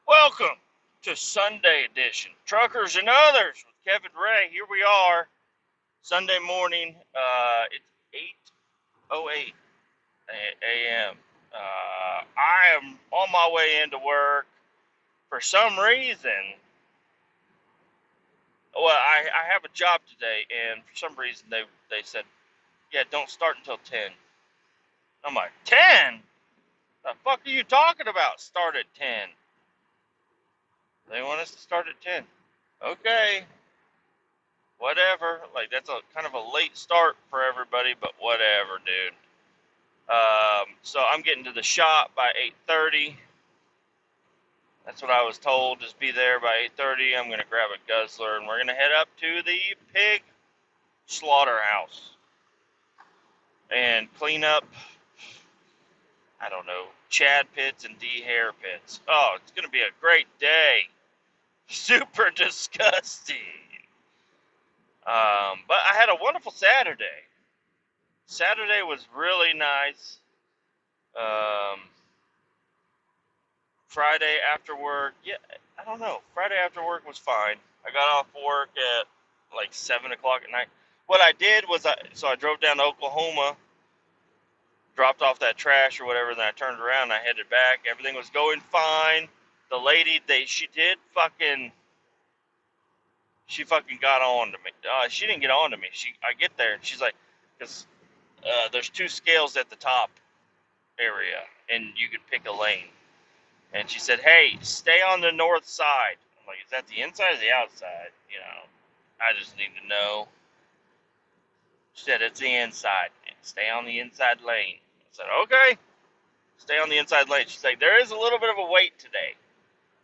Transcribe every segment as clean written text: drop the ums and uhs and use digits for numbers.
Welcome to Sunday edition, Truckers and Others with Kevin Ray. Here we are, Sunday morning. It's 8:08 a.m. I am on my way into work. For some reason, I have a job today, and for some reason they said, yeah, don't start until 10. I'm like, 10? The fuck are you talking about? Start at 10. They want us to start at 10. Okay. Whatever. Like, that's a kind of a late start for everybody, but whatever, dude. So I'm getting to the shop by 8:30. That's what I was told. Just be there by 8:30. I'm gonna grab a guzzler and we're gonna head up to the pig slaughterhouse and clean up. I don't know, Chad pits and D hair pits. Oh, it's gonna be a great day. Super disgusting. But I had a wonderful Saturday. Saturday was really nice. Um, Friday after work, yeah, I don't know. Friday after work was fine. I got off work at like 7 o'clock at night. What I did was, I drove down to Oklahoma, dropped off that trash or whatever, then I turned around and I headed back. Everything was going fine. The lady, she fucking got on to me. She didn't get on to me. I get there and she's like, because there's two scales at the top area and you can pick a lane. And she said, hey, stay on the north side. I'm like, is that the inside or the outside? I just need to know. She said, it's the inside. Stay on the inside lane. I said, okay, stay on the inside lane. She's like, there is a little bit of a wait today.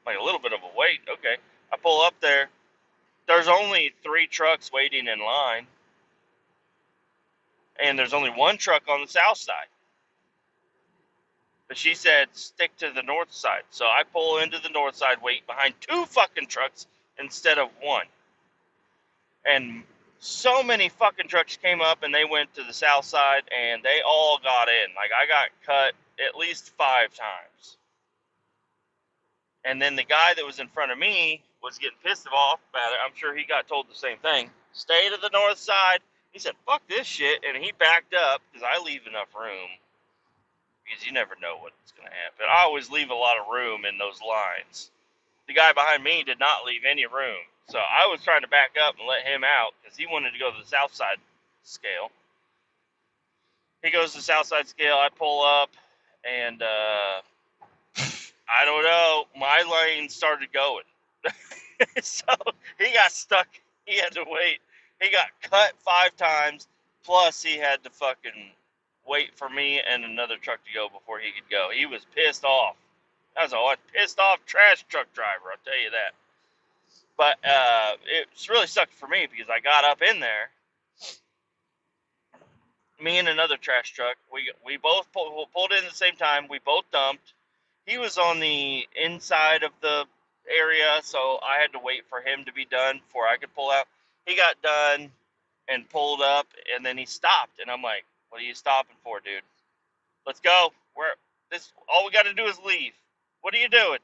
I'm like, a little bit of a wait? Okay. I pull up there. There's only 3 trucks waiting in line. And there's only 1 truck on the south side. But she said, stick to the north side. So I pull into the north side, wait behind 2 fucking trucks instead of 1. And so many fucking trucks came up and they went to the south side and they all got in. Like, I got cut at least 5 times. And then the guy that was in front of me was getting pissed off about it. I'm sure he got told the same thing. Stay to the north side. He said, fuck this shit. And he backed up because I leave enough room. Because you never know what's going to happen. I always leave a lot of room in those lines. The guy behind me did not leave any room. So I was trying to back up and let him out because he wanted to go to the south side scale. He goes to the south side scale. I pull up and I don't know. My lane started going. So he got stuck. He had to wait. He got cut 5 times. Plus he had to fucking wait for me and another truck to go before he could go. He was pissed off. That was a pissed off trash truck driver, I'll tell you that. But it's really sucked for me because I got up in there. Me and another trash truck, we both pulled in at the same time. We both dumped. He was on the inside of the area, so I had to wait for him to be done before I could pull out. He got done and pulled up, and then he stopped. And I'm like, what are you stopping for, dude? Let's go. All we got to do is leave. What are you doing?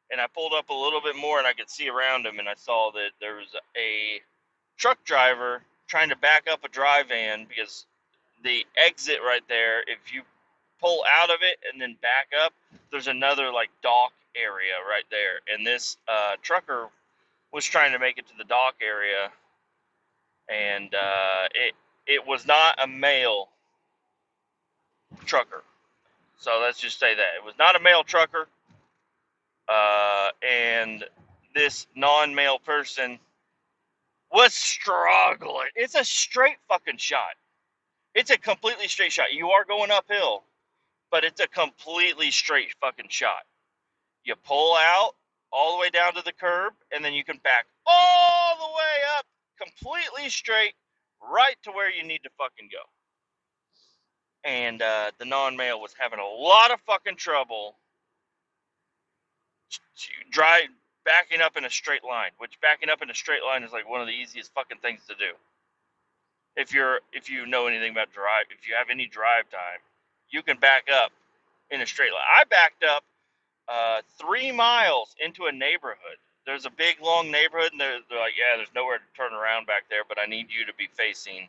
And I pulled up a little bit more, and I could see around him, and I saw that there was a truck driver trying to back up a dry van because the exit right there, if you pull out of it and then back up, there's another like dock area right there. And this trucker was trying to make it to the dock area, and it was not a male trucker. So let's just say that it was not a male trucker. And this non-male person was struggling. It's a straight fucking shot. It's a completely straight shot. You are going uphill, but it's a completely straight fucking shot. You pull out all the way down to the curb, and then you can back all the way up, completely straight, right to where you need to fucking go. And the non-male was having a lot of fucking trouble backing up in a straight line, which backing up in a straight line is like one of the easiest fucking things to do. If you know anything about if you have any drive time, you can back up in a straight line. I backed up 3 miles into a neighborhood. There's a big, long neighborhood, and they're like, yeah, there's nowhere to turn around back there, but I need you to be facing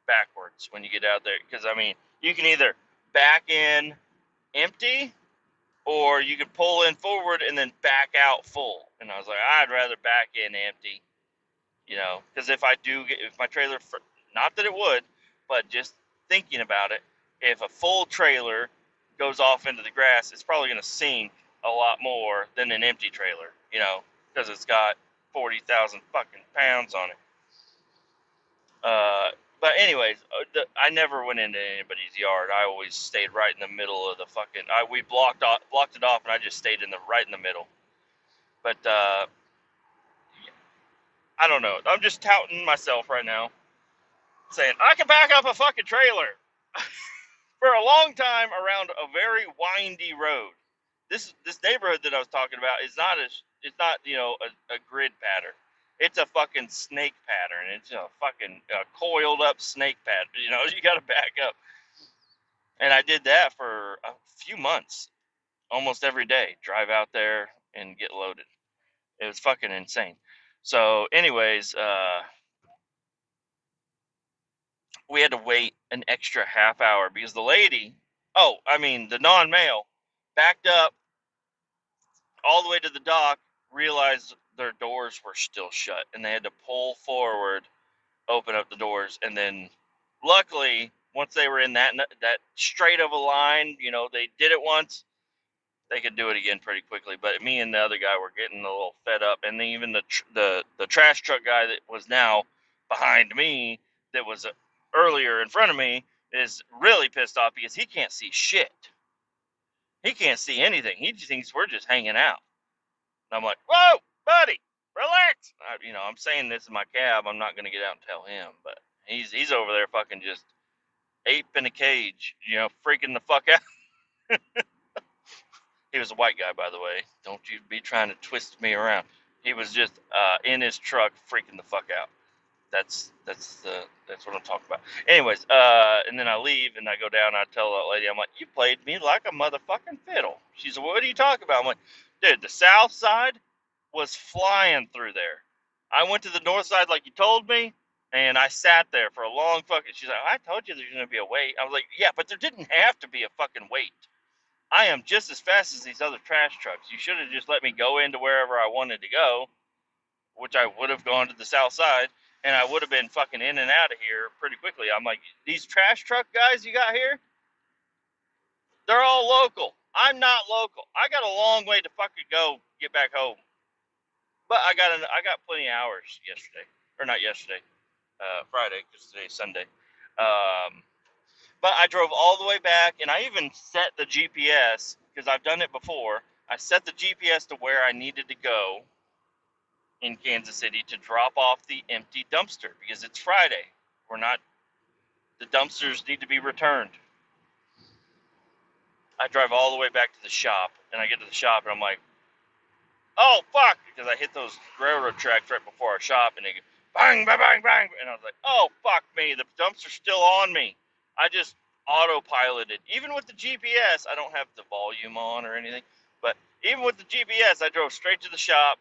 backwards when you get out there. Because, I mean, you can either back in empty, or you can pull in forward and then back out full. And I was like, I'd rather back in empty, because if my trailer, not that it would, but just thinking about it, if a full trailer goes off into the grass, it's probably going to sink a lot more than an empty trailer, because it's got 40,000 fucking pounds on it. But anyways, I never went into anybody's yard. I always stayed right in the middle of the fucking. We blocked it off, and I just stayed right in the middle. But I don't know. I'm just touting myself right now, saying I can back up a fucking trailer for a long time around a very windy road. This neighborhood that I was talking about is not a grid pattern. It's a fucking snake pattern. It's a fucking coiled up snake pattern. You got to back up. And I did that for a few months, almost every day. Drive out there and get loaded. It was fucking insane. So, anyways, we had to wait an extra half hour because the lady, the non-male, backed up all the way to the dock, realized their doors were still shut, and they had to pull forward, open up the doors, and then luckily, once they were in that straight of a line, they did it once, they could do it again pretty quickly. But me and the other guy were getting a little fed up, and then even the trash truck guy that was now behind me, that was earlier in front of me, is really pissed off because he can't see shit. He can't see anything. He just thinks we're just hanging out. And I'm like, whoa, buddy, relax. I'm saying this in my cab. I'm not going to get out and tell him, but he's over there fucking just ape in a cage, freaking the fuck out. He was a white guy, by the way. Don't you be trying to twist me around. He was just in his truck freaking the fuck out. That's what I'm talking about. Anyways, and then I leave and I go down and I tell that lady, I'm like, you played me like a motherfucking fiddle. She's like, what are you talking about? I'm like, dude, the south side was flying through there. I went to the north side like you told me, and I sat there for a long fucking. She's like, I told you there's gonna be a wait. I was like, yeah, but there didn't have to be a fucking wait. I am just as fast as these other trash trucks. You should have just let me go into wherever I wanted to go, which I would have gone to the south side, and I would have been fucking in and out of here pretty quickly. I'm like, these trash truck guys you got here, they're all local. I'm not local. I got a long way to fucking go get back home. But I got plenty of hours yesterday, or not yesterday, Friday, because today's Sunday. But I drove all the way back, and I even set the GPS, because I've done it before. I set the GPS to where I needed to go in Kansas City to drop off the empty dumpster, because it's Friday. The dumpsters need to be returned. I drive all the way back to the shop, and I get to the shop, and I'm like, oh, fuck, because I hit those railroad tracks right before our shop, and they go, bang, bang, bang, bang, and I was like, oh, fuck me, the dumpster's still on me. I just autopiloted. Even with the GPS, I don't have the volume on or anything, but even with the GPS, I drove straight to the shop,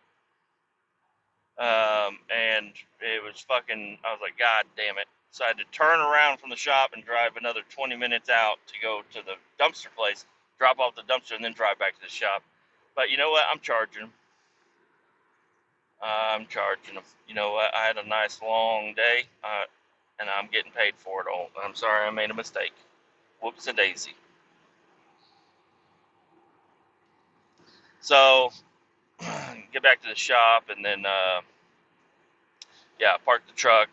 and it was fucking, I was like, God damn it. So I had to turn around from the shop and drive another 20 minutes out to go to the dumpster place, drop off the dumpster, and then drive back to the shop. But you know what? I'm charging them. You know what? I had a nice long day, and I'm getting paid for it all. I'm sorry I made a mistake. Whoops-a-daisy. So, get back to the shop, and then, park the truck.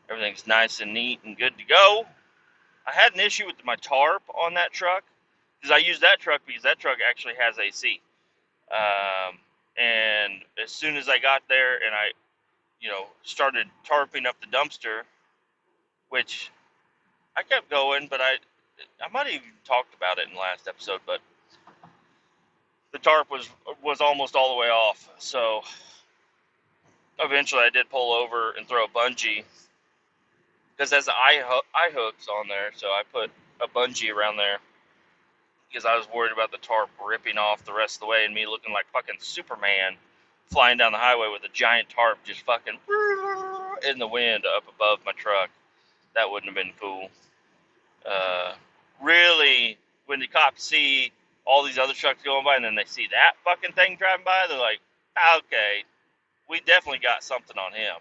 Everything's nice and neat and good to go. I had an issue with my tarp on that truck, because I use that truck because that truck actually has AC. And as soon as I got there and I, started tarping up the dumpster, which I kept going, but I might have even talked about it in the last episode, but the tarp was almost all the way off. So eventually I did pull over and throw a bungee, because there's eye hooks on there, so I put a bungee around there because I was worried about the tarp ripping off the rest of the way and me looking like fucking Superman flying down the highway with a giant tarp just fucking in the wind up above my truck. That wouldn't have been cool. Really, when the cops see all these other trucks going by and then they see that fucking thing driving by, they're like, okay, we definitely got something on him.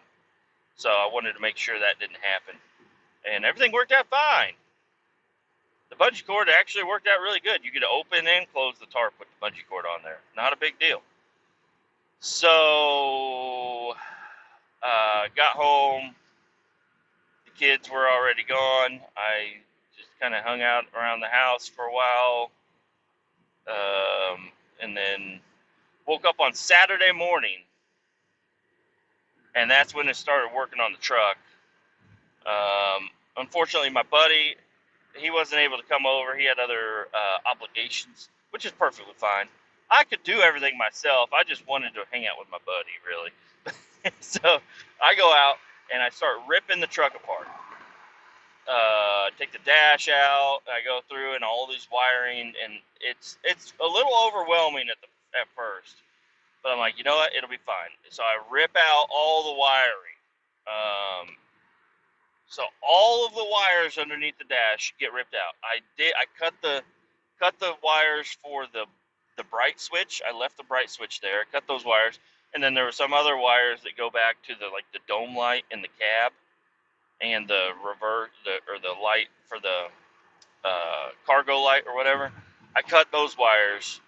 So I wanted to make sure that didn't happen. And everything worked out fine. The bungee cord actually worked out really good. You could open and close the tarp with the bungee cord on there. Not a big deal. So, got home. The kids were already gone. I just kind of hung out around the house for a while. And then woke up on Saturday morning. And that's when it started working on the truck. Unfortunately, my buddy, he wasn't able to come over. He had other obligations, which is perfectly fine. I could do everything myself. I just wanted to hang out with my buddy, really. So I go out and I start ripping the truck apart. Take the dash out. I go through and all these wiring, and it's a little overwhelming at first. But I'm like, you know what? It'll be fine. So I rip out all the wiring. So all of the wires underneath the dash get ripped out. I cut the wires for the bright switch. I left the bright switch there. Cut those wires, and then there were some other wires that go back to the dome light in the cab, and the light for the cargo light or whatever. I cut those wires,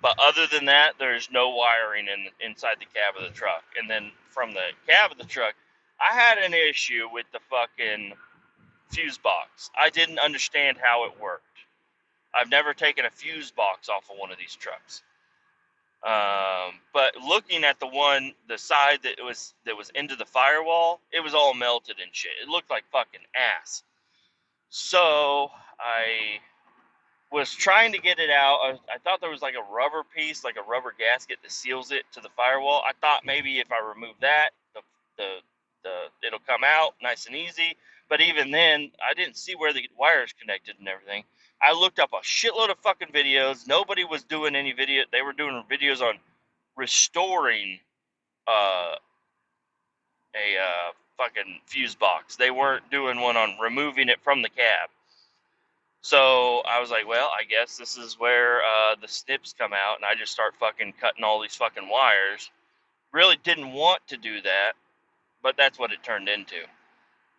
but other than that, there's no wiring inside the cab of the truck. And then from the cab of the truck, I had an issue with the fucking fuse box. I didn't understand how it worked. I've never taken a fuse box off of one of these trucks. But looking at the side that was into the firewall, it was all melted and shit. It looked like fucking ass. So I was trying to get it out. I thought there was like a rubber piece, like a rubber gasket that seals it to the firewall. I thought maybe if I remove that, it'll come out nice and easy. But even then, I didn't see where the wires connected and everything. I looked up a shitload of fucking videos. Nobody was doing any video. They were doing videos on restoring a fucking fuse box. They weren't doing one on removing it from the cab. So I was like, well, I guess this is where the snips come out, and I just start fucking cutting all these fucking wires. Really didn't want to do that, but that's what it turned into.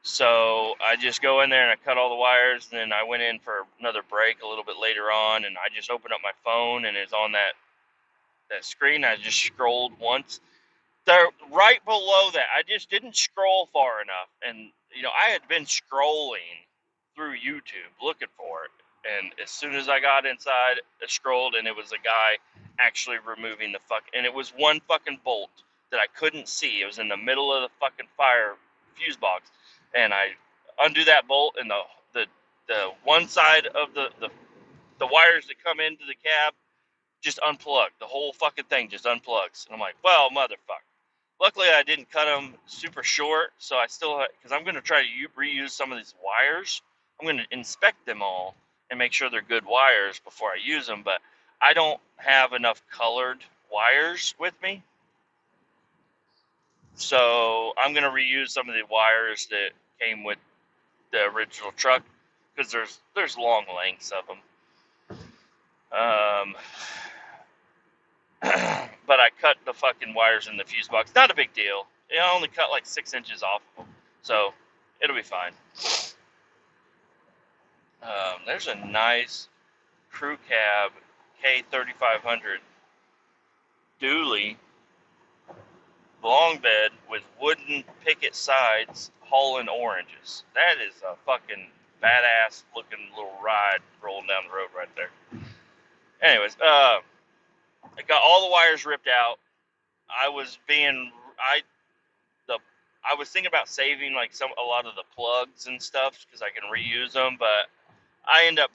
So I just go in there and I cut all the wires, and then I went in for another break a little bit later on, and I just opened up my phone, and it's on that screen. I just scrolled once. There, right below that, I just didn't scroll far enough, and I had been scrolling through YouTube looking for it, and as soon as I got inside, I scrolled, and it was a guy actually removing the and it was one fucking bolt that I couldn't see. It was in the middle of the fucking fire fuse box, and I undo that bolt, and the one side of the wires that come into the cab just unplugged. The whole fucking thing just unplugs, and I'm like, well, motherfucker. Luckily, I didn't cut them super short, so I still, because I'm going to try to reuse some of these wires. I'm going to inspect them all and make sure they're good wires before I use them, but I don't have enough colored wires with me. So I'm going to reuse some of the wires that came with the original truck, because there's long lengths of them. But I cut the fucking wires in the fuse box. Not a big deal. I only cut like 6 inches off of them, so it'll be fine. There's a nice crew cab K3500 dually long bed with wooden picket sides hauling oranges. That is a fucking badass looking little ride rolling down the road right there. Anyways, I got all the wires ripped out. I was thinking about saving like a lot of the plugs and stuff because I can reuse them, but I end up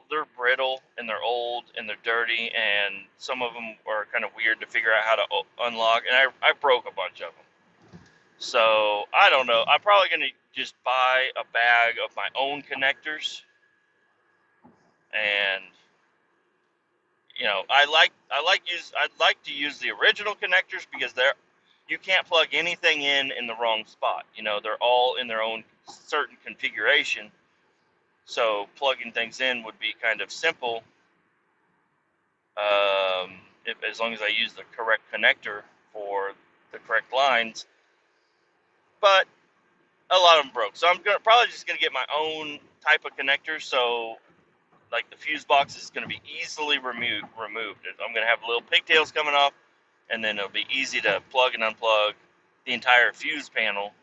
they're brittle and they're old and they're dirty, and some of them are kind of weird to figure out how to unlock, and I broke a bunch of them. So I don't know. I'm probably gonna just buy a bag of my own connectors and I'd like to use the original connectors because you can't plug anything in the wrong spot. They're all in their own certain configuration. So plugging things in would be kind of simple, as long as I use the correct connector for the correct lines. But a lot of them broke, so I'm probably just gonna get my own type of connector. So like the fuse box is gonna be easily removed. I'm gonna have little pigtails coming off, and then it'll be easy to plug and unplug the entire fuse panel.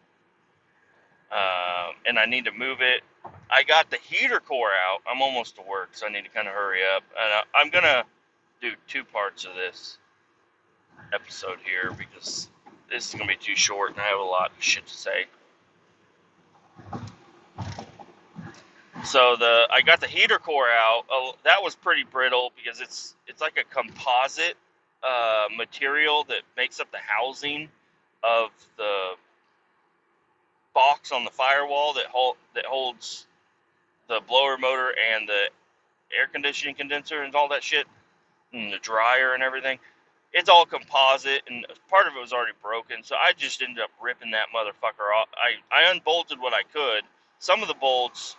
And I need to move it. I got the heater core out. I'm almost to work, so I need to kind of hurry up. And I'm gonna do 2 parts of this episode here because this is gonna be too short, and I have a lot of shit to say. So I got the heater core out. That was pretty brittle because it's like a composite material that makes up the housing of the box on the firewall that holds the blower motor and the air conditioning condenser and all that shit, and the dryer and everything. It's all composite, and part of it was already broken, so I just ended up ripping that motherfucker off. I unbolted what I could. Some of the bolts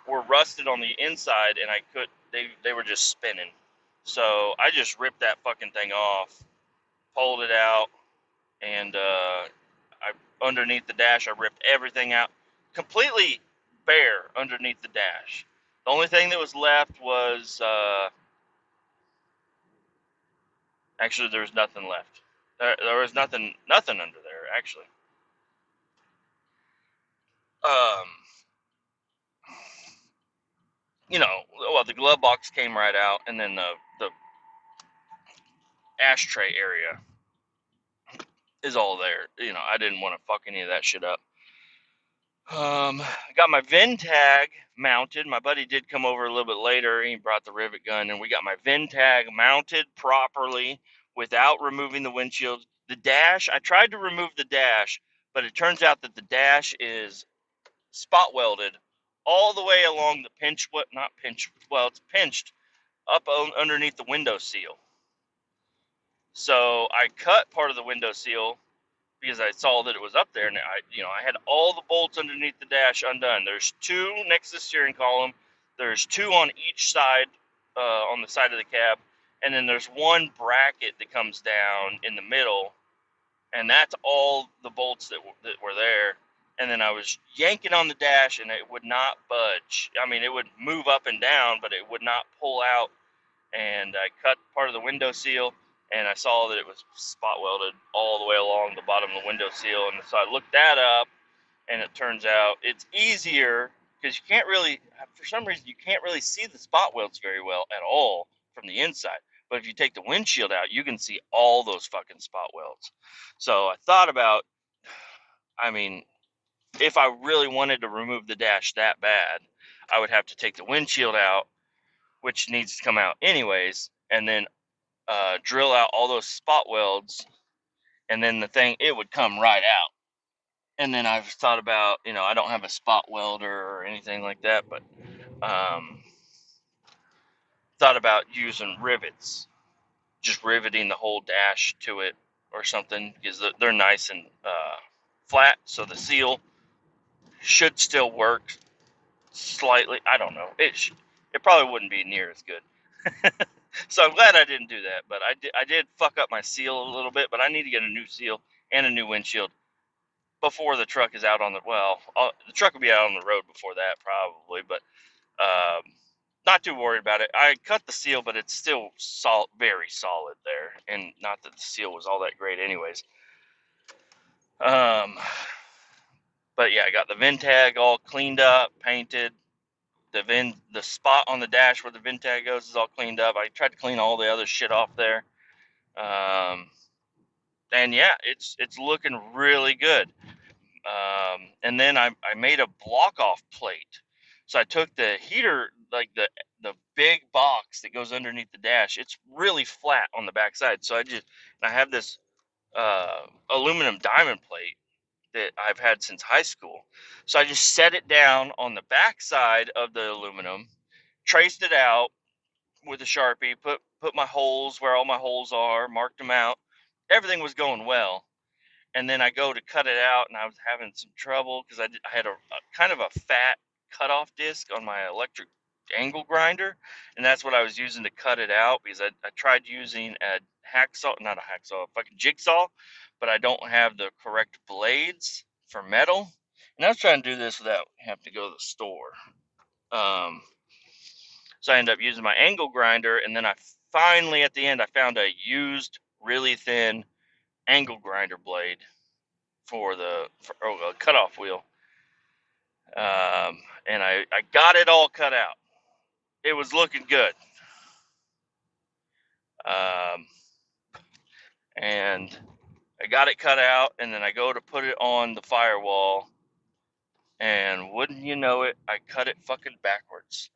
were rusted on the inside, and they were just spinning. So I just ripped that fucking thing off, pulled it out, and underneath the dash, I ripped everything out, completely bare underneath the dash. The only thing that was left was, actually, there was nothing left. There was nothing under there, actually. Um, well, the glove box came right out, and then the ashtray area is all there. I didn't want to fuck any of that shit up. I got my VIN tag mounted. My buddy did come over a little bit later. He brought the rivet gun, and we got my VIN tag mounted properly without removing the windshield. The dash, I tried to remove the dash, but it turns out that the dash is spot welded all the way along the it's pinched up underneath the window seal. So I cut part of the window seal because I saw that it was up there, and I had all the bolts underneath the dash undone. There's 2 next to the steering column. There's 2 on each side, on the side of the cab, and then there's 1 bracket that comes down in the middle, and that's all the bolts that were there. And then I was yanking on the dash, and it would not budge. I mean, it would move up and down, but it would not pull out. And I cut part of the window seal, and I saw that it was spot welded all the way along the bottom of the window seal. And so I looked that up, and it turns out it's easier because for some reason, you can't really see the spot welds very well at all from the inside. But if you take the windshield out, you can see all those fucking spot welds. So I thought about, if I really wanted to remove the dash that bad, I would have to take the windshield out, which needs to come out anyways, and then drill out all those spot welds, and then it would come right out. And then I've thought about, I don't have a spot welder or anything like that, but thought about using rivets, just riveting the whole dash to it or something, because they're nice and flat, so the seal should still work slightly. I don't know. It probably wouldn't be near as good. So I'm glad I didn't do that, but I did fuck up my seal a little bit, but I need to get a new seal and a new windshield before the truck is out on the truck will be out on the road before that probably, but not too worried about it. I cut the seal, but it's still very solid there, and not that the seal was all that great anyways. But yeah, I got the VIN tag all cleaned up, painted. The spot on the dash where the VIN tag goes is all cleaned up. I tried to clean all the other shit off there. And yeah, it's looking really good. And then I made a block off plate. So I took the heater, like the big box that goes underneath the dash. It's really flat on the backside. So I have this aluminum diamond plate that I've had since high school. So I just set it down on the backside of the aluminum, traced it out, with a Sharpie, put my holes where all my holes are, marked them out. Everything was going well. And then I go to cut it out, and I was having some trouble because I had a kind of a fat cutoff disc on my electric angle grinder, and that's what I was using to cut it out because I tried using a hacksaw, not a hacksaw, a fucking jigsaw, but I don't have the correct blades for metal. And I was trying to do this without having to go to the store. So I ended up using my angle grinder, and then I finally, at the end, I found a used, really thin angle grinder blade for a cutoff wheel. And I got it all cut out. It was looking good. And I got it cut out, and then I go to put it on the firewall, and wouldn't you know it, I cut it fucking backwards.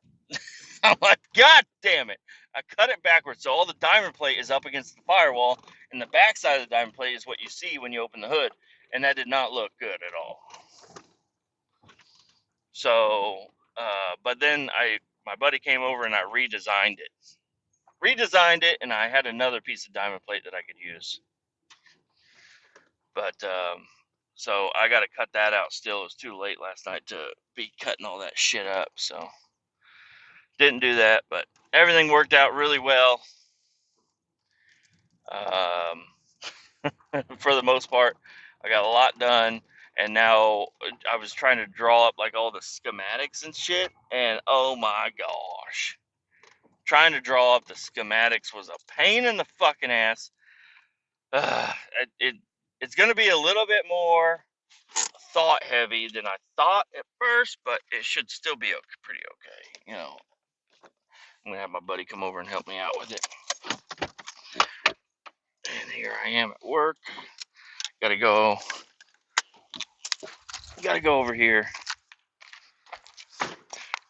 I'm like, God damn it. I cut it backwards, so all the diamond plate is up against the firewall, and the back side of the diamond plate is what you see when you open the hood, and that did not look good at all. So, but then my buddy came over and I redesigned it, and I had another piece of diamond plate that I could use. But, so I got to cut that out still. It was too late last night to be cutting all that shit up, so didn't do that, but everything worked out really well. For the most part, I got a lot done, and now I was trying to draw up like all the schematics and shit, and oh my gosh, trying to draw up the schematics was a pain in the fucking ass. It's going to be a little bit more thought heavy than I thought at first, but it should still be pretty okay. You know, I'm going to have my buddy come over and help me out with it. And here I am at work. Gotta go over here.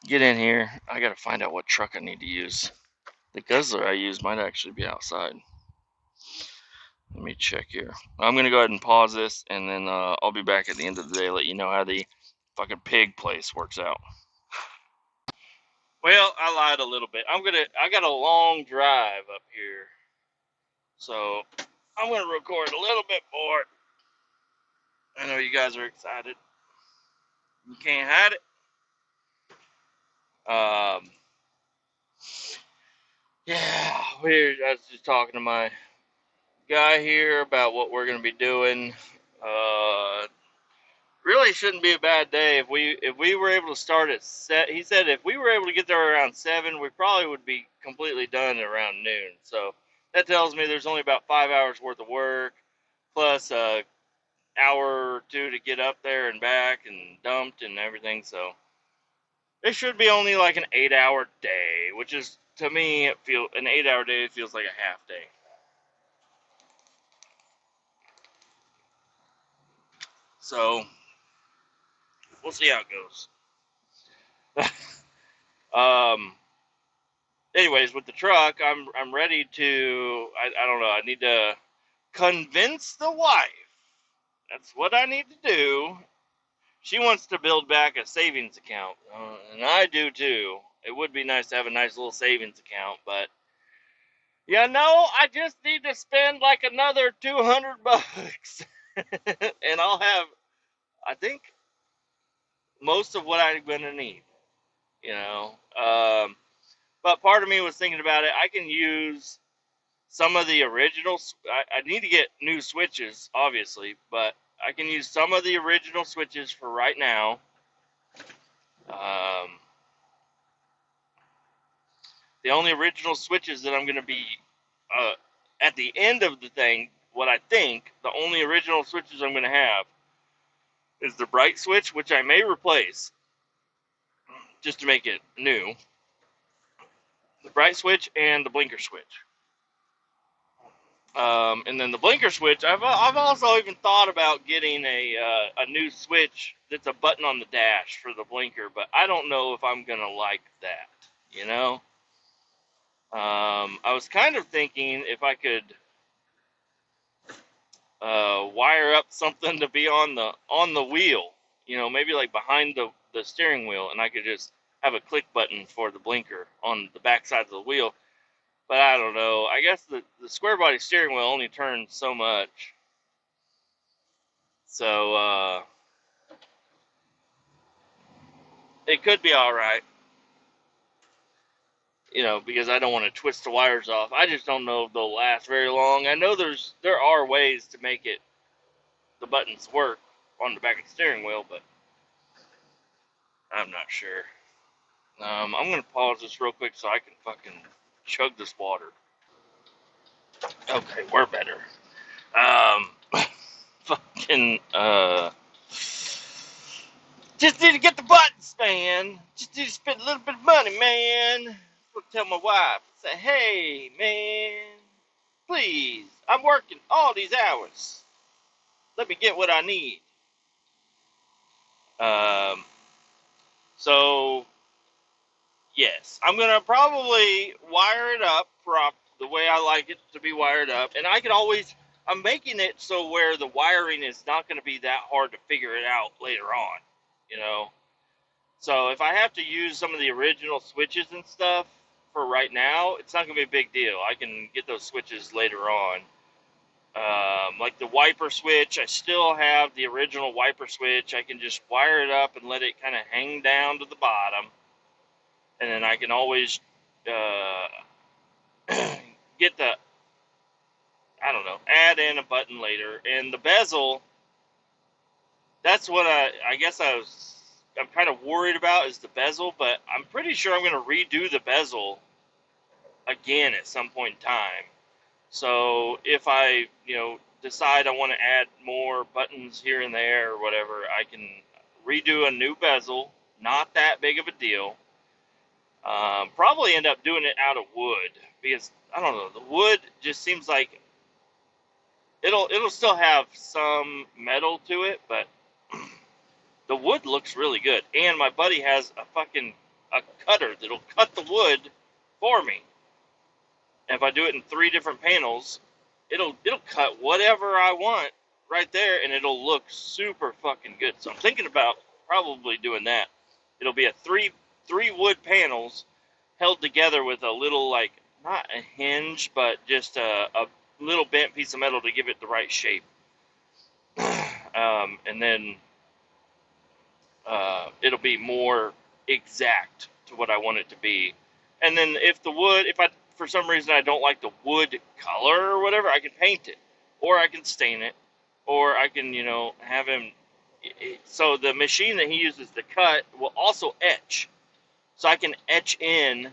Get in here. I gotta find out what truck I need to use. The guzzler I use might actually be outside. Let me check here. I'm gonna go ahead and pause this, and then I'll be back at the end of the day, let you know how the fucking pig place works out. Well, I lied a little bit. I got a long drive up here, so I'm gonna record a little bit more. I know you guys are excited. You can't hide it. Yeah, I was just talking to my guy here about what we're gonna be doing. Really shouldn't be a bad day if we were able to start at he said if we were able to get there around 7, we probably would be completely done around noon. So that tells me there's only about 5 hours worth of work, plus a hour or two to get up there and back and dumped and everything. So it should be only like an 8-hour day, which is, to me, an 8-hour day feels like a half day. So we'll see how it goes. Anyways, with the truck, I'm ready to. I don't know. I need to convince the wife. That's what I need to do. She wants to build back a savings account, and I do too. It would be nice to have a nice little savings account, but I just need to spend like another $200, and I'll have, I think, most of what I'm gonna need. But part of me was thinking about it. I can use some of the originals. I need to get new switches, obviously, but I can use some of the original switches for right now. The only original switches that I'm going to be at the end of the thing, what I think the only original switches I'm going to have is the bright switch, which I may replace just to make it new. The bright switch and the blinker switch. And then the blinker switch, I've also even thought about getting a new switch that's a button on the dash for the blinker, but I don't know if I'm gonna like that. I was kind of thinking if I could wire up something to be on the wheel, maybe like behind the steering wheel, and I could just have a click button for the blinker on the back side of the wheel. But I don't know. I guess the square body steering wheel only turns so much. So, it could be alright. Because I don't want to twist the wires off. I just don't know if they'll last very long. I know there are ways to make the buttons work on the back of the steering wheel, but I'm not sure. I'm gonna pause this real quick so I can fucking chug this water. Okay, we're better. Um, fucking just need to get the buttons, man. Just need to spend a little bit of money, man. I'll tell my wife, say, hey, man, please, I'm working all these hours. Let me get what I need. Um, so yes, I'm gonna probably wire it up the way I like it to be wired up, and I'm making it so where the wiring is not gonna be that hard to figure it out later on, you know. So if I have to use some of the original switches and stuff for right now, it's not gonna be a big deal. I can get those switches later on. Like the wiper switch, I still have the original wiper switch. I can just wire it up and let it kind of hang down to the bottom, and then I can always get I don't know, add in a button later. And the bezel, that's what I guess I'm kind of worried about is the bezel, but I'm pretty sure I'm going to redo the bezel again at some point in time. So if I, decide I want to add more buttons here and there or whatever, I can redo a new bezel. Not that big of a deal. Probably end up doing it out of wood because I don't know. The wood just seems like it'll still have some metal to it, but the wood looks really good. And my buddy has a cutter that'll cut the wood for me. And if I do it in 3 different panels, it'll cut whatever I want right there, and it'll look super fucking good. So I'm thinking about probably doing that. It'll be a three wood panels held together with a little, like, not a hinge, but just a little bent piece of metal to give it the right shape. And then it'll be more exact to what I want it to be. And then if for some reason I don't like the wood color or whatever, I can paint it, or I can stain it, or I can, have him. So the machine that he uses to cut will also etch. So I can etch in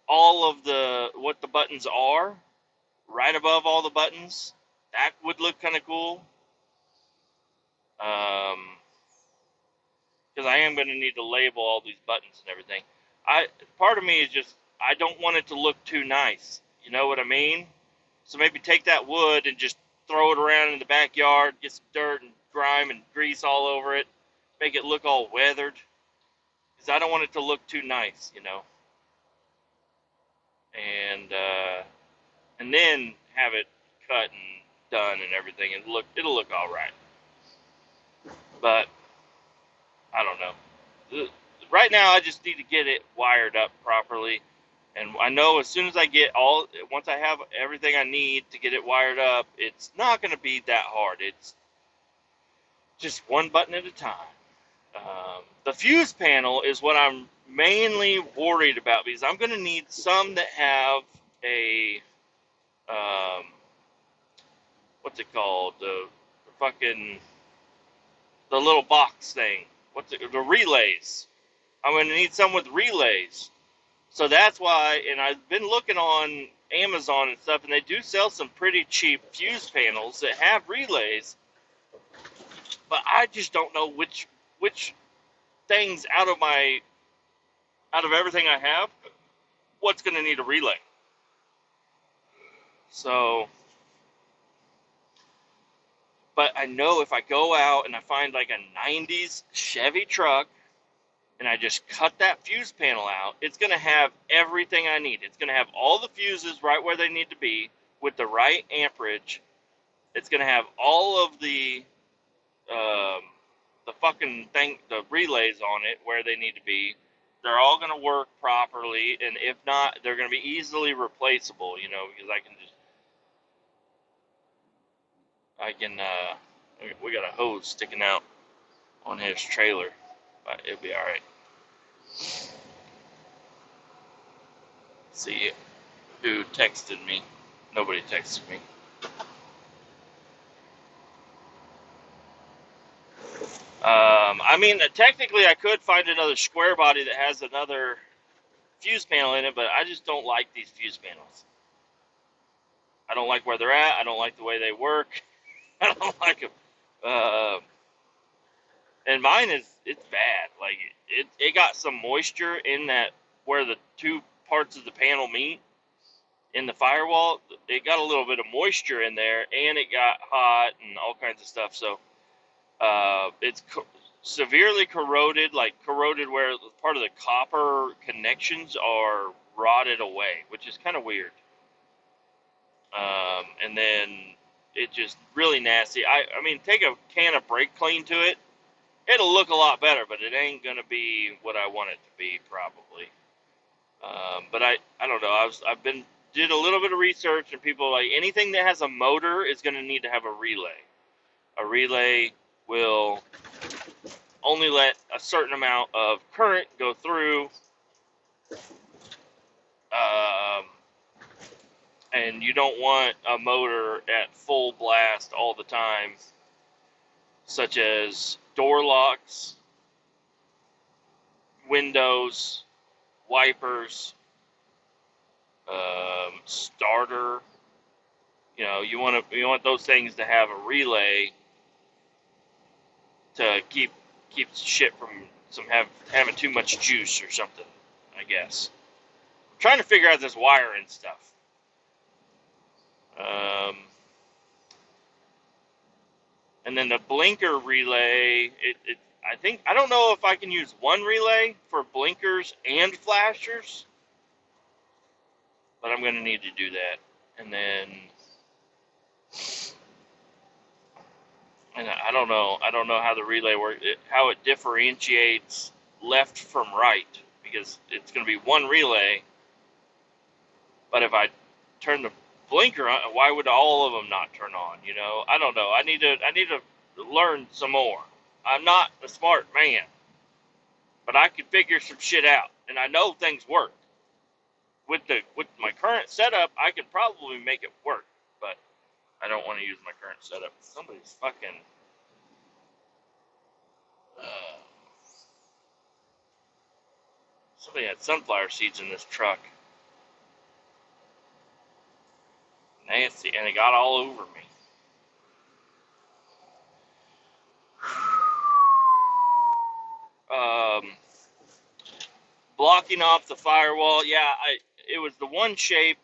all of what the buttons are right above all the buttons. That would look kind of cool. Because I am going to need to label all these buttons and everything. Part of me is just I don't want it to look too nice. You know what I mean? So maybe take that wood and just throw it around in the backyard, get some dirt and grime and grease all over it, make it look all weathered. Because I don't want it to look too nice, And then have it cut and done and everything, and it'll look all right. But I don't know. Right now, I just need to get it wired up properly. And I know as soon as once I have everything I need to get it wired up, it's not going to be that hard. It's just one button at a time. The fuse panel is what I'm mainly worried about because I'm going to need some that have a, what's it called? The little box thing. The relays. I'm going to need some with relays. So that's why, and I've been looking on Amazon and stuff, and they do sell some pretty cheap fuse panels that have relays, but I just don't know which things out of everything I have, what's going to need a relay. So, but I know if I go out and I find like a 90s Chevy truck, and I just cut that fuse panel out, it's going to have everything I need. It's going to have all the fuses right where they need to be with the right amperage. It's going to have all of the fucking thing, the relays on it where they need to be. they're all going to work properly, and if not, they're going to be easily replaceable, because we got a hose sticking out on his trailer, but it'll be all right. See who texted me. Nobody texted me. I mean, technically, I could find another square body that has another fuse panel in it, but I just don't like these fuse panels. I don't like where they're at. I don't like the way they work. I don't like them. And mine it's bad. Like it got some moisture in that where the two parts of the panel meet in the firewall. It got a little bit of moisture in there, and it got hot and all kinds of stuff. So it's severely corroded, like corroded where part of the copper connections are rotted away, which is kind of weird. And then it just really nasty. I mean, take a can of brake clean to it. It'll look a lot better, but it ain't gonna be what I want it to be, probably. But I don't know. Did a little bit of research, and people like anything that has a motor is gonna need to have a relay. A relay will only let a certain amount of current go through, and you don't want a motor at full blast all the time, such as door locks, windows, wipers, starter. You want those things to have a relay to keep shit from having too much juice or something, I guess. I'm trying to figure out this wiring stuff. And then the blinker relay, I don't know if I can use one relay for blinkers and flashers, but I'm going to need to do that. And then, and I don't know how the relay works, how it differentiates left from right, because it's going to be one relay. But if I turn the blinker on, why would all of them not turn on? I don't know. I need to learn some more. I'm not a smart man, but I can figure some shit out, and I know things work. With my current setup, I could probably make it work, but I don't want to use my current setup. Somebody's fucking somebody had sunflower seeds in this truck. Nasty, and it got all over me. Blocking off the firewall, yeah, it was the one shape,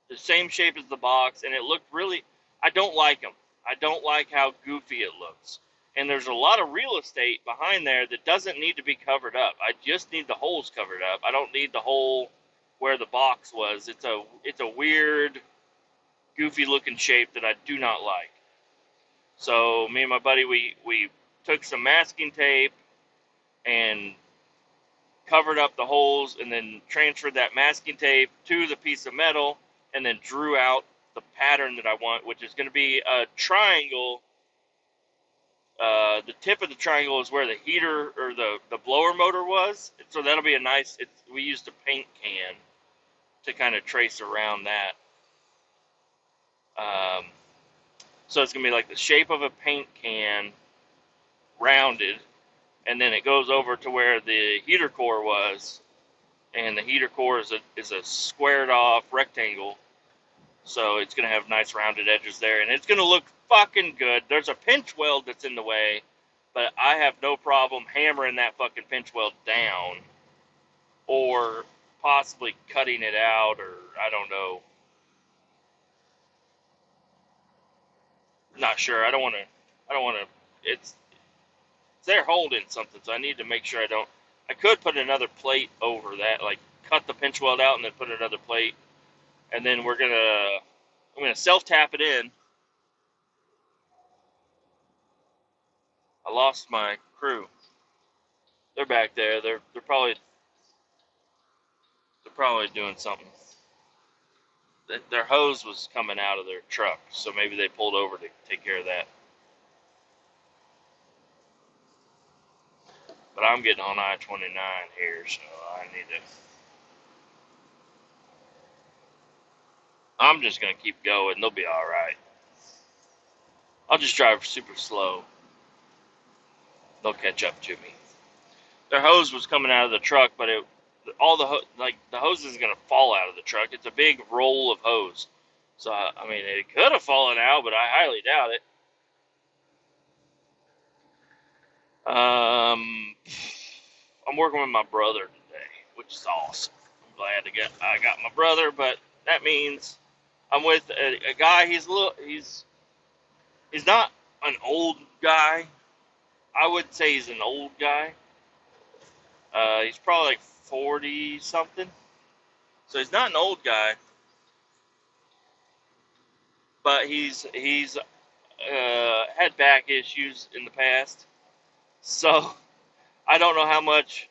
the same shape as the box, and it looked really, I don't like them. I don't like how goofy it looks. And there's a lot of real estate behind there that doesn't need to be covered up. I just need the holes covered up. I don't need the hole where the box was. It's a weird, goofy looking shape that I do not like. So me and my buddy, we took some masking tape and covered up the holes, and then transferred that masking tape to the piece of metal, and then drew out the pattern that I want, which is going to be a triangle. The tip of the triangle is where the heater or the blower motor was, so that'll be a nice. We used a paint can to kind of trace around that. So it's going to be like the shape of a paint can, rounded, and then it goes over to where the heater core was, and the heater core is a squared off rectangle, so it's going to have nice rounded edges there, and it's going to look fucking good. There's a pinch weld that's in the way, but I have no problem hammering that fucking pinch weld down, or possibly cutting it out, or I don't know. Not sure. I don't want to. It's they're holding something, so I need to make sure I don't. I could put another plate over that, like cut the pinch weld out and then put another plate, and then I'm gonna self tap it in. I lost my crew. They're back there. They're probably They're probably doing something. Their hose was coming out of their truck, so maybe they pulled over to take care of that. But I'm getting on I-29 here, so I need to. I'm just gonna keep going. They'll be all right. I'll just drive super slow. They'll catch up to me. Their hose was coming out of the truck, but the hose isn't gonna fall out of the truck. It's a big roll of hose. So I mean, it could have fallen out, but I highly doubt it. I'm working with my brother today, which is awesome. I'm glad I got my brother, but that means I'm with a guy. He's not an old guy. I would say he's an old guy. He's probably like 40 something. So he's not an old guy, but he's had back issues in the past. So I don't know how much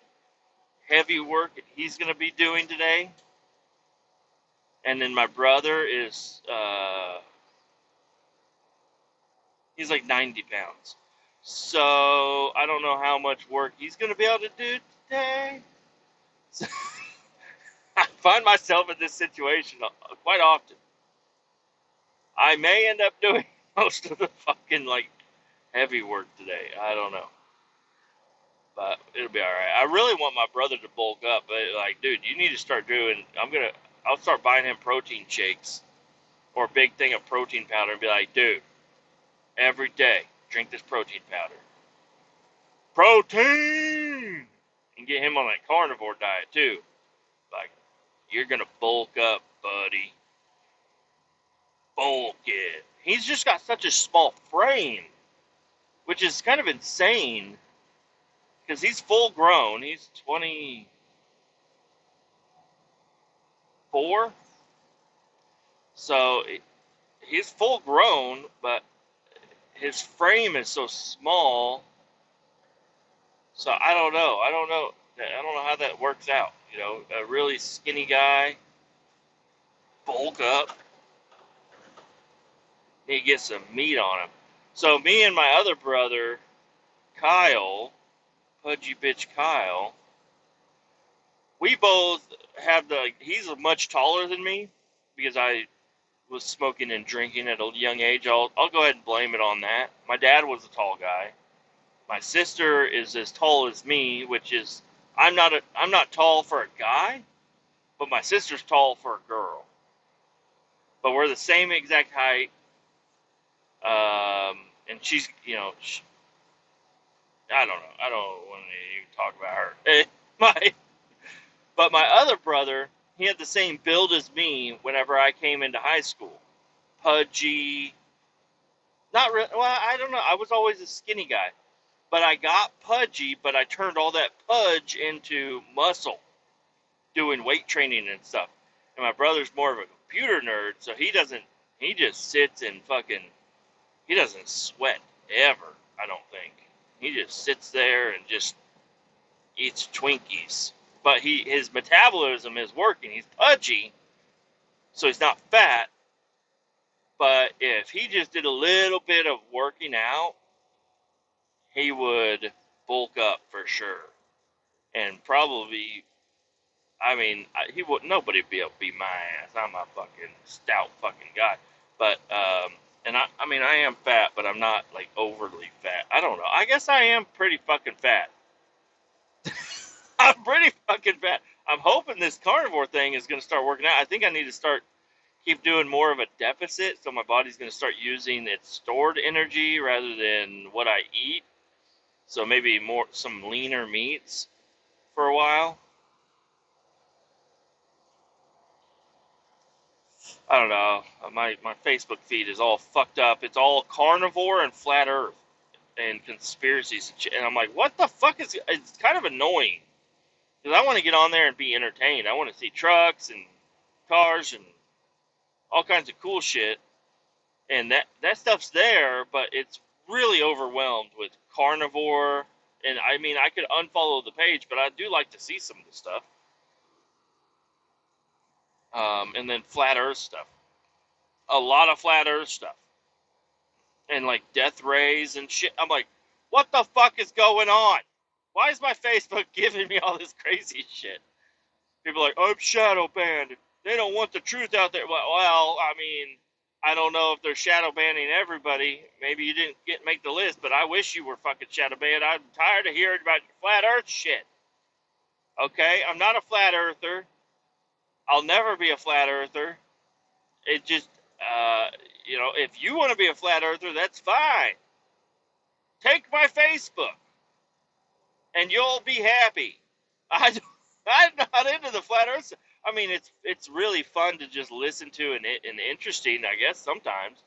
heavy work he's going to be doing today. And then my brother is he's like 90 pounds. So I don't know how much work he's going to be able to do today. So I find myself in this situation quite often. I may end up doing most of the fucking like heavy work today. I don't know. But it'll be alright. I really want my brother to bulk up, but like, dude, you need to start doing I'll start buying him protein shakes or a big thing of protein powder and be like, dude, every day drink this protein powder. Protein! And get him on that carnivore diet too. Like, you're gonna bulk up, buddy. Bulk it. He's just got such a small frame, which is kind of insane. Because he's full grown. He's 24. So he's full grown, but his frame is so small. So I don't know. I don't know how that works out. You know, a really skinny guy, bulk up, need to get some meat on him. So me and my other brother, Kyle, Pudgy bitch Kyle, we both have he's much taller than me because I was smoking and drinking at a young age. I'll go ahead and blame it on that. My dad was a tall guy. My sister is as tall as me, which is I'm not tall for a guy, but my sister's tall for a girl. But we're the same exact height. And she's, I don't know. I don't want to even talk about her. But my other brother, he had the same build as me whenever I came into high school. Pudgy. Not really. Well, I don't know. I was always a skinny guy. But I got pudgy, but I turned all that pudge into muscle, doing weight training and stuff. And my brother's more of a computer nerd, so he just sits and he doesn't sweat ever, I don't think. He just sits there and just eats Twinkies. But his metabolism is working. He's pudgy, so he's not fat. But if he just did a little bit of working out, he would bulk up for sure. And probably, nobody would be able to beat my ass. I'm a fucking stout fucking guy. But, and I am fat, but I'm not like overly fat. I don't know. I guess I am pretty fucking fat. I'm pretty fucking fat. I'm hoping this carnivore thing is going to start working out. I think I need to keep doing more of a deficit, so my body's going to start using its stored energy rather than what I eat. So maybe some leaner meats for a while. I don't know. My Facebook feed is all fucked up. It's all carnivore and flat earth and conspiracies. And I'm like, what the fuck it's kind of annoying. Because I want to get on there and be entertained. I want to see trucks and cars and all kinds of cool shit. And that stuff's there, but it's really overwhelmed with carnivore. And I could unfollow the page, but I do like to see some of the stuff. And then flat Earth stuff. A lot of flat Earth stuff. And like death rays and shit. I'm like, what the fuck is going on? Why is my Facebook giving me all this crazy shit? People are like, I'm shadow banned. They don't want the truth out there. Well, I mean, I don't know if they're shadow banning everybody. Maybe you didn't make the list, but I wish you were fucking shadow banned. I'm tired of hearing about your flat Earth shit. Okay, I'm not a flat earther. I'll never be a flat earther. It just, if you want to be a flat earther, that's fine. Take my Facebook, and you'll be happy. I'm not into the flat Earth. I mean, it's really fun to just listen to and interesting, I guess. Sometimes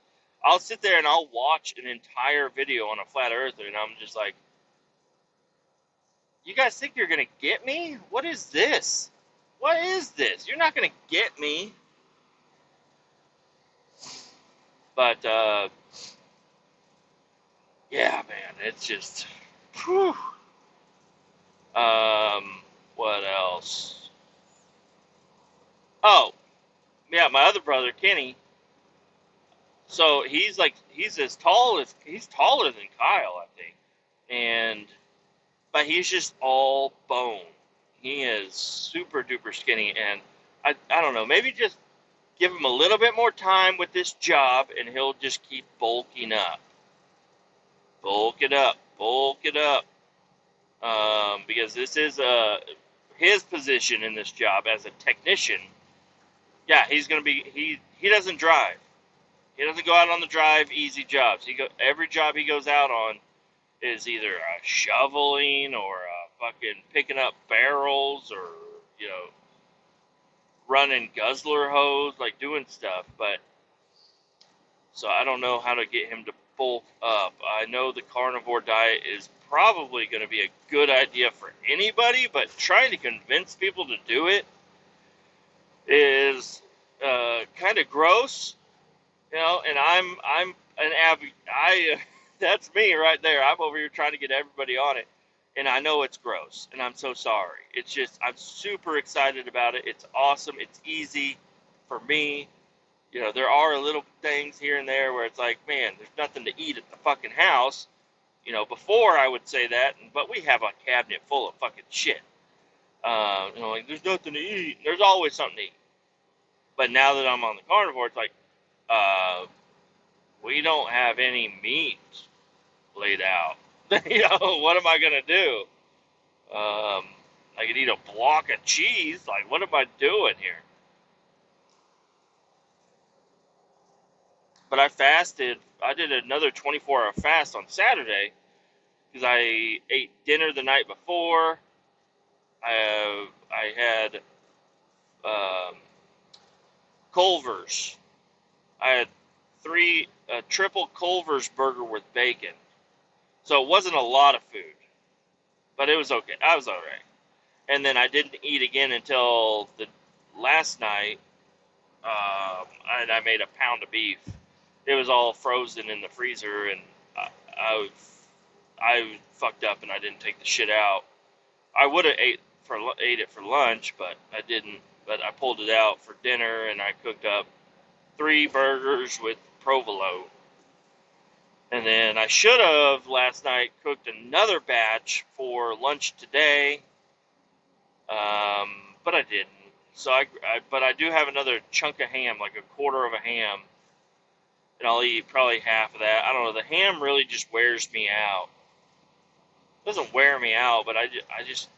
I'll sit there and I'll watch an entire video on a flat earther, and I'm just like, you guys think you're gonna get me? What is this? What is this? You're not gonna get me. But yeah, man, it's just, whew. What else? Oh, yeah, my other brother Kenny. So he's taller than Kyle, I think, but he's just all bone. He is super duper skinny, and I don't know, maybe just give him a little bit more time with this job, and he'll just keep bulking up, bulk it up, bulk it up, because this is his position in this job as a technician. Yeah, he's gonna be he doesn't drive. He doesn't go out on the drive easy jobs. Every job he goes out on is either shoveling or fucking picking up barrels or running guzzler hose, like doing stuff. But so I don't know how to get him to bulk up. I know the carnivore diet is probably going to be a good idea for anybody, but trying to convince people to do it is kind of gross. And I'm an that's me right there. I'm over here trying to get everybody on it, and I know it's gross, and I'm so sorry. It's just, I'm super excited about it. It's awesome. It's easy for me. There are little things here and there where it's like, man, there's nothing to eat at the fucking house. Before I would say that, but we have a cabinet full of fucking shit. Like, there's nothing to eat. There's always something to eat. But now that I'm on the carnivore, it's like, we don't have any meat laid out. What am I going to do? I could eat a block of cheese. Like, what am I doing here? But I fasted. I did another 24-hour fast on Saturday because I ate dinner the night before. I had Culver's. I had triple Culver's burger with bacon. So it wasn't a lot of food, but it was okay. I was all right. And then I didn't eat again until the last night, and I made a pound of beef. It was all frozen in the freezer, and I fucked up and I didn't take the shit out. I would have ate it for lunch, but I didn't. But I pulled it out for dinner, and I cooked up 3 burgers with provolone. And then I should have last night cooked another batch for lunch today, but I didn't. So but I do have another chunk of ham, like a quarter of a ham, and I'll eat probably half of that. I don't know. The ham really just wears me out. It doesn't wear me out, but I just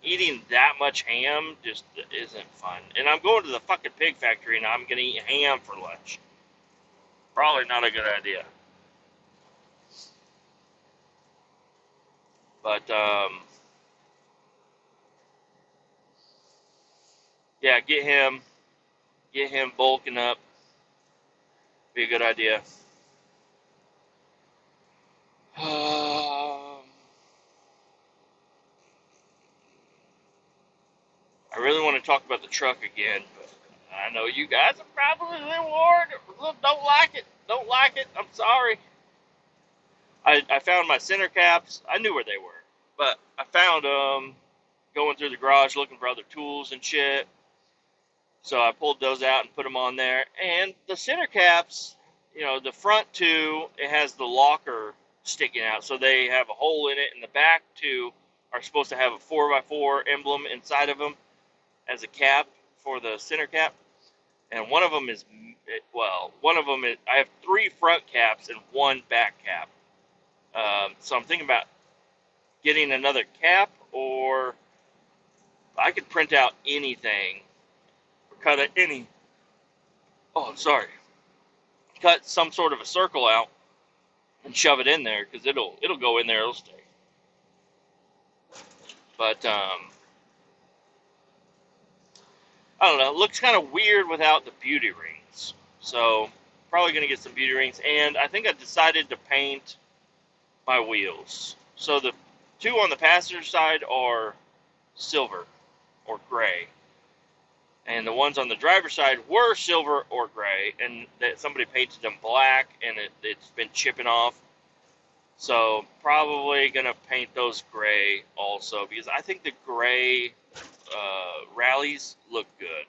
eating that much ham just isn't fun. And I'm going to the fucking pig factory, and I'm gonna eat ham for lunch. Probably not a good idea. But, yeah, get him bulking up. Be a good idea. I really want to talk about the truck again, but I know you guys are probably don't like it. Don't like it. I'm sorry. I found my center caps. I knew where they were, but I found them going through the garage looking for other tools and shit. So I pulled those out and put them on there. And the center caps, the front two, it has the locker sticking out. So they have a hole in it. And the back two are supposed to have a 4x4 emblem inside of them as a cap for the center cap. And one of them is, I have 3 front caps and 1 back cap. So I'm thinking about getting another cap, or I could print out anything, or cut some sort of a circle out and shove it in there, because it'll go in there, it'll stay. But I don't know, it looks kind of weird without the beauty rings. So probably gonna get some beauty rings, and I think I decided to paint my wheels. So the 2 on the passenger side are silver or gray, and the ones on the driver's side were silver or gray, and that somebody painted them black, and it's been chipping off. So probably gonna paint those gray also, because I think the gray rallies look good.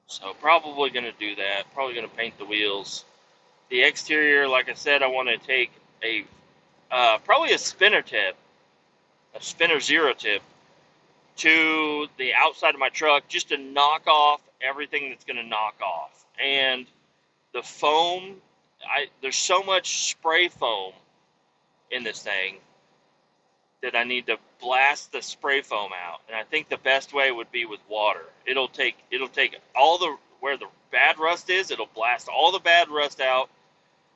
So probably gonna do that. Probably gonna paint the wheels. The exterior, like I said, I want to take a probably a spinner tip, a spinner 0 tip, to the outside of my truck, just to knock off everything that's going to knock off. And the foam, there's so much spray foam in this thing that I need to blast the spray foam out. And I think the best way would be with water. It'll take all where the bad rust is, it'll blast all the bad rust out.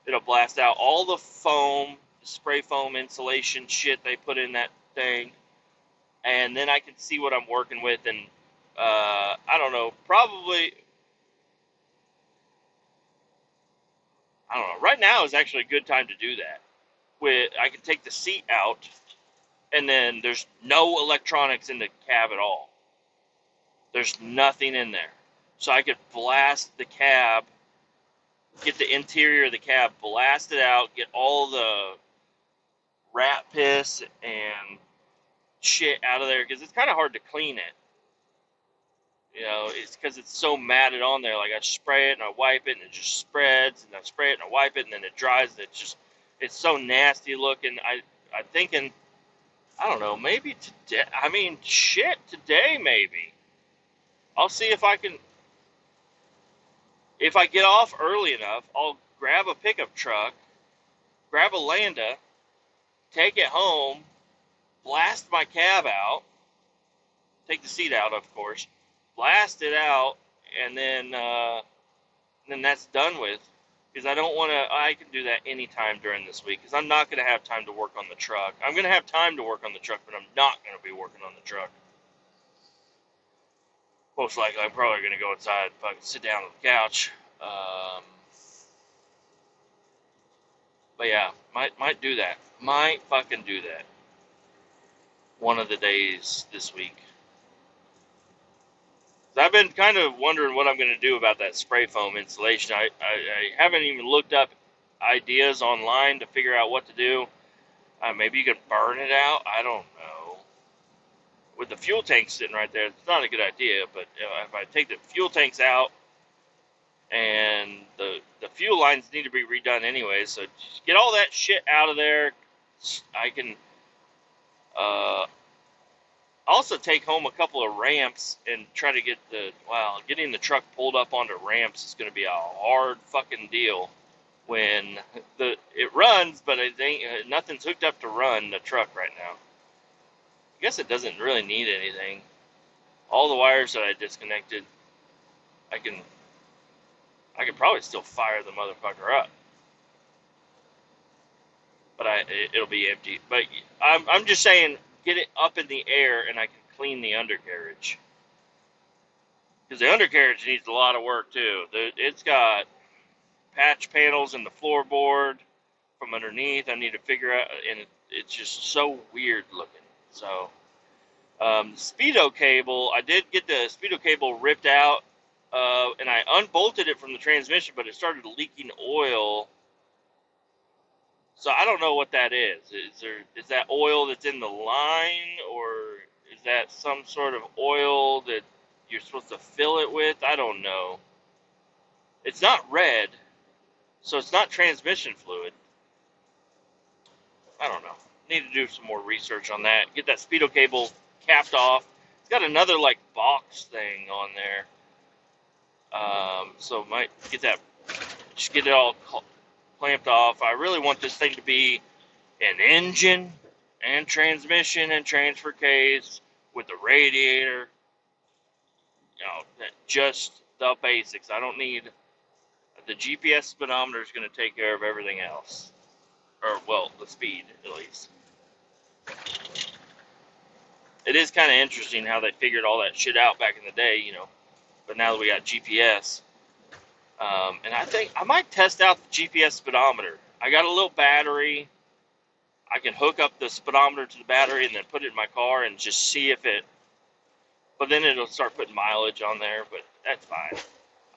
It'll blast out all the foam, spray foam insulation shit they put in that thing. And then I can see what I'm working with, and I don't know, right now is actually a good time to do that. I can take the seat out, and then there's no electronics in the cab at all. There's nothing in there. So I could blast the cab, get the interior of the cab blasted out, get all the rat piss and shit out of there, because it's kind of hard to clean it. It's because it's so matted on there. Like, I spray it and I wipe it and it just spreads, and I spray it and I wipe it and then it dries. It's so nasty looking. I'm thinking, I don't know, maybe today. Today maybe. I'll see if I get off early enough. I'll grab a pickup truck, grab a Landa, take it home, blast my cab out, take the seat out, of course, blast it out, and then that's done with. Because I can do that anytime during this week, because I'm not going to have time to work on the truck. I'm going to have time to work on the truck, but I'm not going to be working on the truck. Most likely, I'm probably going to go inside if I can sit down on the couch. But yeah, might do that. Might fucking do that. One of the days this week. So I've been kind of wondering what I'm going to do about that spray foam insulation. I haven't even looked up ideas online to figure out what to do. Maybe you could burn it out. I don't know. With the fuel tank sitting right there, it's not a good idea. But if I take the fuel tanks out, and the fuel lines need to be redone anyway, so just get all that shit out of there. I can also take home a couple of ramps and try to getting the truck pulled up onto ramps is going to be a hard fucking deal when it runs, but nothing's hooked up to run the truck right now. I guess it doesn't really need anything. All the wires that I disconnected, I can probably still fire the motherfucker up, but it'll be empty. But I'm just saying, get it up in the air and I can clean the undercarriage, because the undercarriage needs a lot of work too. It's got patch panels in the floorboard from underneath. I need to figure out, and it's just so weird looking. So the speedo cable, I did get the speedo cable ripped out, and I unbolted it from the transmission, but it started leaking oil. So I don't know what that is. Is that oil that's in the line, or is that some sort of oil that you're supposed to fill it with? I don't know. It's not red, so it's not transmission fluid. I don't know. Need to do some more research on that. Get that speedo cable capped off. It's got another like box thing on there. So might get that, just get it all clamped off. I really want this thing to be an engine and transmission and transfer case with the radiator. You know, just the basics. I don't need the GPS speedometer is going to take care of everything else, or well, the speed at least. It is kind of interesting how they figured all that shit out back in the day, you know. But now that we got GPS, and I think I might test out the GPS speedometer. I got a little battery. I can hook up the speedometer to the battery and then put it in my car and just see if it. But then it'll start putting mileage on there, but that's fine.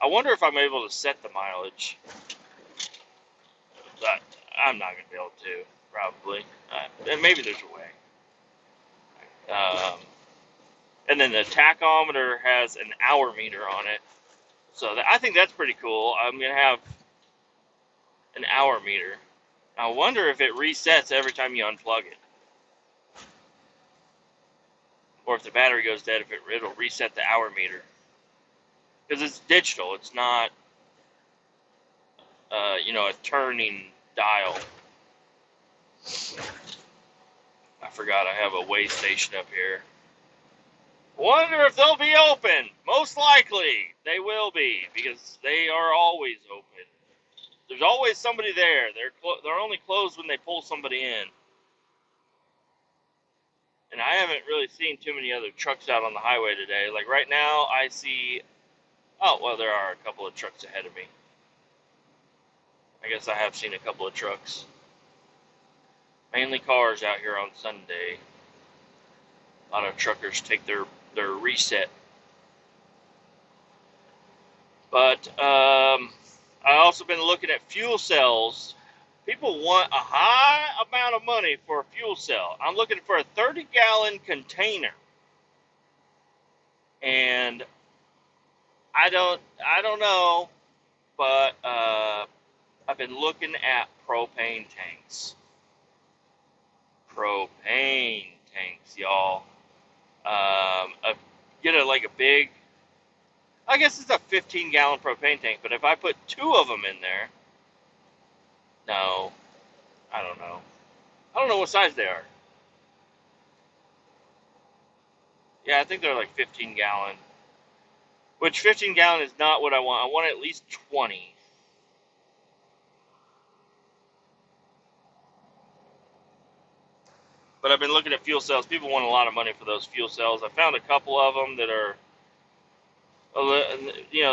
I wonder if I'm able to set the mileage. But I'm not going to be able to, probably. And maybe there's a way. And then the tachometer has an hour meter on it. So I think that's pretty cool. I'm going to have an hour meter. I wonder if it resets every time you unplug it. Or if the battery goes dead, if it'll reset the hour meter. Because it's digital. It's not, a turning dial. I forgot I have a weigh station up here. Wonder if they'll be open. Most likely they will be, because they are always open. There's always somebody there. They're only closed when they pull somebody in. And I haven't really seen too many other trucks out on the highway today. Like right now, I see... Oh, well, there are a couple of trucks ahead of me. I guess I have seen a couple of trucks. Mainly cars out here on Sunday. A lot of truckers take their reset. But I also been looking at fuel cells. People want a high amount of money for a fuel cell. I'm looking for a 30-gallon container. And I don't know, but I've been looking at propane tanks. Propane tanks, y'all. Get a big, I guess it's a 15-gallon propane tank, but if I put 2 of them in there, no, I don't know. I don't know what size they are. Yeah, I think they're like 15-gallon. Which 15-gallon is not what I want. I want at least 20. But I've been looking at fuel cells. People want a lot of money for those fuel cells. I found a couple of them that are,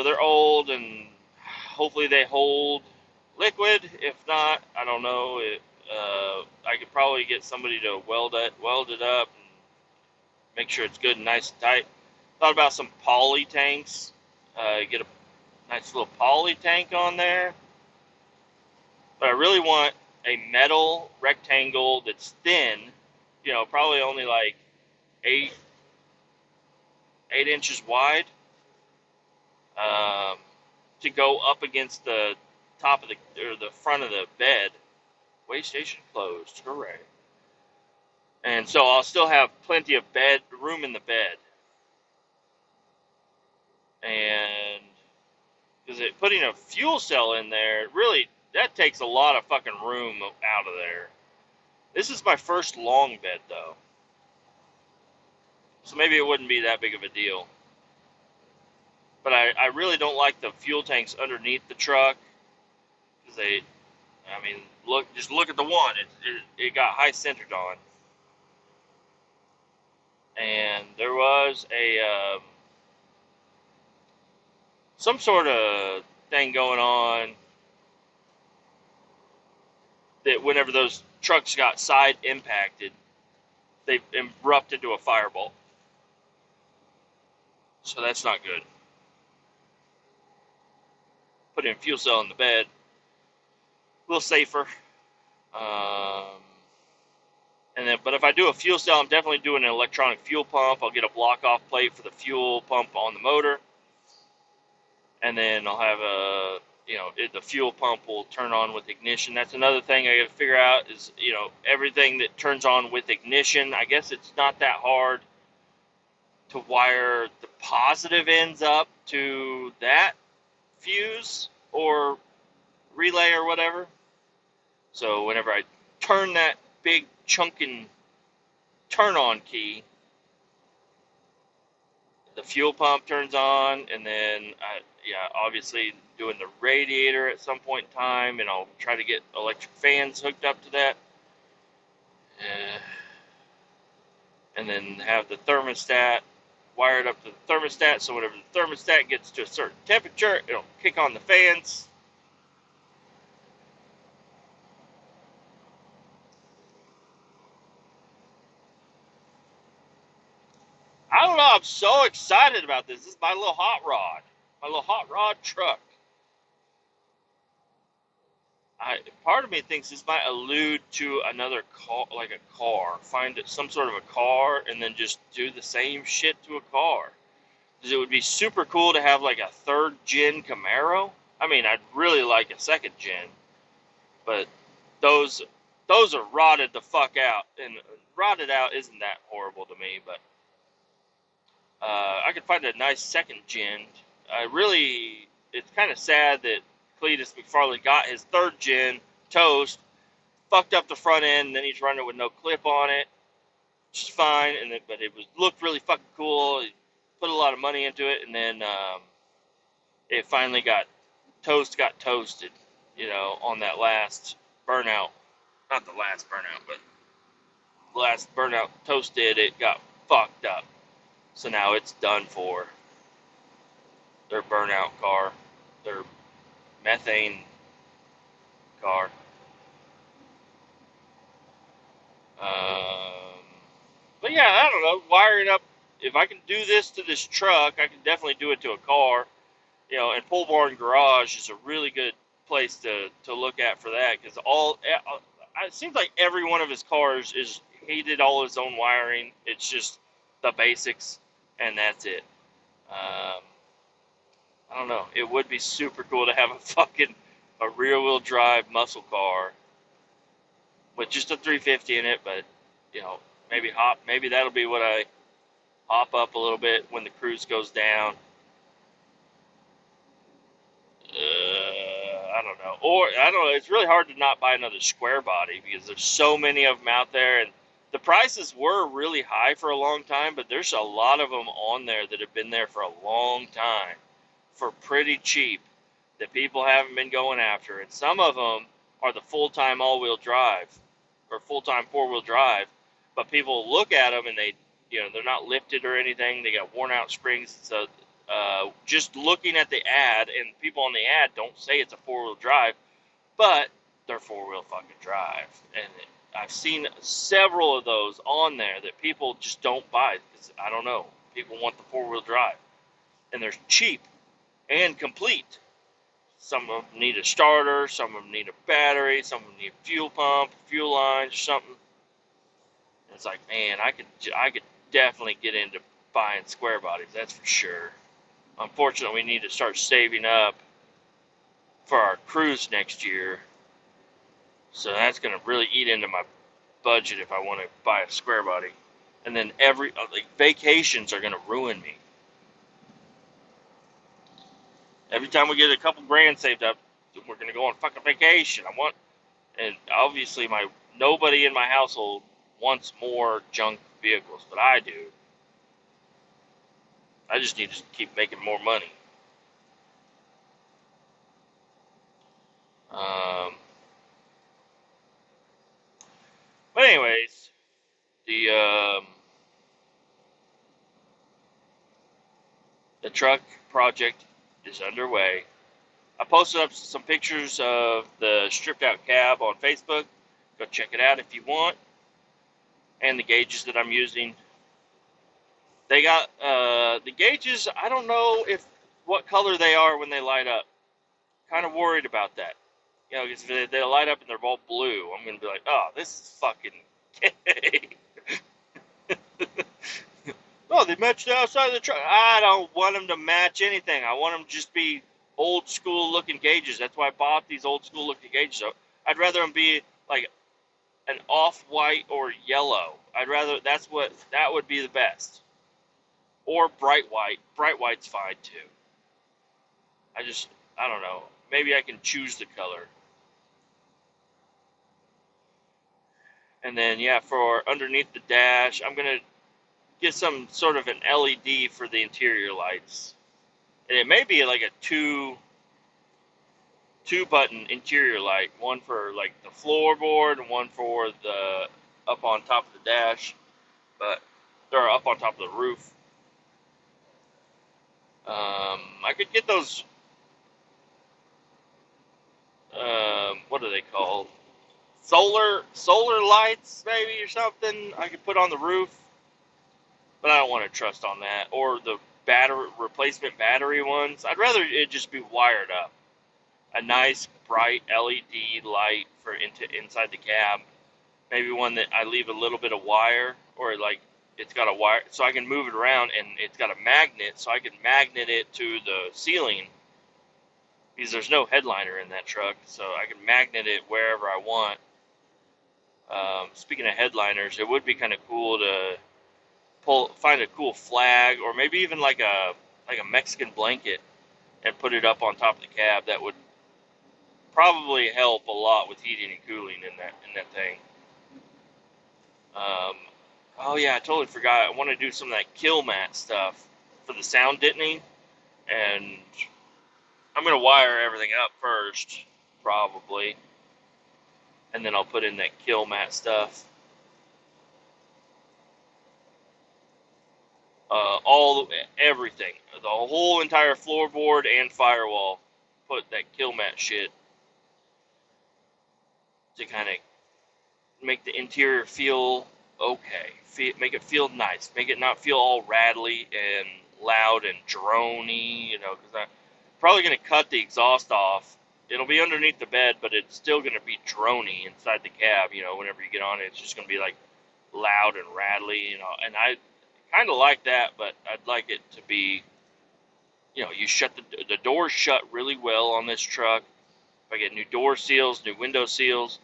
they're old and hopefully they hold liquid. If not, I don't know. I could probably get somebody to weld it up and make sure it's good and nice and tight. Thought about some poly tanks. Get a nice little poly tank on there. But I really want a metal rectangle that's thin. Probably only like 8 inches wide, to go up against the top of the front of the bed. Weigh station closed. Hooray! And so I'll still have plenty of room in the bed. And because putting a fuel cell in there, really, that takes a lot of fucking room out of there. This is my first long bed, though. So maybe it wouldn't be that big of a deal. But I really don't like the fuel tanks underneath the truck. Because just look at the one. It got high centered on. And there was some sort of thing going on that whenever those trucks got side impacted, they erupted into a fireball. So that's not good. Put in fuel cell in the bed. A little safer. And then, but if I do a fuel cell, I'm definitely doing an electronic fuel pump. I'll get a block off plate for the fuel pump on the motor, and then I'll have the fuel pump will turn on with ignition. That's another thing I got to figure out is, everything that turns on with ignition. I guess it's not that hard to wire the positive ends up to that fuse or relay or whatever. So whenever I turn that big chunkin' turn on key, the fuel pump turns on, and then obviously doing the radiator at some point in time, and I'll try to get electric fans hooked up to that, and then have the thermostat wired up to the thermostat, so whenever the thermostat gets to a certain temperature, it'll kick on the fans. I don't know, I'm so excited about this. This is my little hot rod truck. Part of me thinks this might allude to another car, like a car. Find some sort of a car and then just do the same shit to a car. Because it would be super cool to have like a third gen Camaro. I mean, I'd really like a second gen, but those are rotted the fuck out. And rotted out isn't that horrible to me, but I could find a nice second gen. It's kind of sad that Kletus McFarlane got his third gen toast, fucked up the front end, and then he's running with no clip on it, which is fine. But it looked really fucking cool. He put a lot of money into it, and then it finally got toasted, on that last burnout. Not the last burnout, but the last burnout toasted. It got fucked up. So now it's done for. Their burnout car, their methane car. But yeah, I don't know. Wiring up, if I can do this to this truck, I can definitely do it to a car. And Pole Barn Garage is a really good place to look at for that, because it seems like every one of his cars he did all his own wiring. It's just the basics, and that's it. I don't know. It would be super cool to have a rear-wheel drive muscle car with just a 350 in it, but maybe that'll be what I hop up a little bit when the cruise goes down. I don't know. Or I don't know. It's really hard to not buy another square body because there's so many of them out there, and the prices were really high for a long time, but there's a lot of them on there that have been there for a long time for pretty cheap that people haven't been going after. And some of them are the full-time all-wheel drive or full-time four-wheel drive, but people look at them and they're not lifted or anything. They got worn-out springs. So just looking at the ad, and people on the ad don't say it's a four-wheel drive, but they're four-wheel fucking drive. And I've seen several of those on there that people just don't buy because, I don't know, people want the four-wheel drive. And they're cheap and complete. Some of them need a starter, some of them need a battery, some of them need a fuel pump, fuel lines, something. And it's like, man, I could definitely get into buying square bodies, that's for sure. Unfortunately, we need to start saving up for our cruise next year. So that's going to really eat into my budget if I want to buy a square body. And then vacations are going to ruin me. Every time we get a couple grand saved up, we're going to go on fucking vacation. And obviously nobody in my household wants more junk vehicles, but I do. I just need to keep making more money. But anyways, the truck project is underway. I posted up some pictures of the stripped out cab on Facebook. Go check it out if you want. And the gauges that I'm using. They got the gauges. I don't know what color they are when they light up. Kind of worried about that. You know, because if they light up and they're all blue, I'm gonna be like, oh, this is fucking gay. Oh, they match the outside of the truck. I don't want them to match anything. I want them to just be old school looking gauges. That's why I bought these old school looking gauges. So I'd rather them be like an off white or yellow. That would be the best. Or bright white. Bright white's fine too. I don't know. Maybe I can choose the color. And then, yeah, for underneath the dash, I'm going to get some sort of an LED for the interior lights. And it may be like a two button interior light, one for like the floorboard and one for the up on top of the dash, but they're up on top of the roof. I could get those, what are they called? Solar lights maybe or something I could put on the roof, but I don't want to trust on that. Or the replacement battery ones. I'd rather it just be wired up. A nice bright LED light for inside the cab. Maybe one that I leave a little bit of wire, or like it's got a wire so I can move it around, and it's got a magnet so I can magnet it to the ceiling, because there's no headliner in that truck, so I can magnet it wherever I want. Speaking of headliners, it would be kind of cool to find a cool flag, or maybe even like a Mexican blanket, and put it up on top of the cab. That would probably help a lot with heating and cooling in that thing. Oh yeah, I totally forgot. I want to do some of that kill mat stuff for the sound deadening, and I'm gonna wire everything up first, probably, and then I'll put in that kill mat stuff. Everything, the whole entire floorboard and firewall. Put that kill mat shit to kind of make the interior feel okay. Make it feel nice. Make it not feel all rattly and loud and drony, you know, because I'm probably going to cut the exhaust off. It'll be underneath the bed, but it's still going to be drony inside the cab, you know, whenever you get on it. It's just going to be like loud and rattly, you know, and I kind of like that, but I'd like it to be, you know, you shut the doors shut really well on this truck. If I get new door seals, new window seals,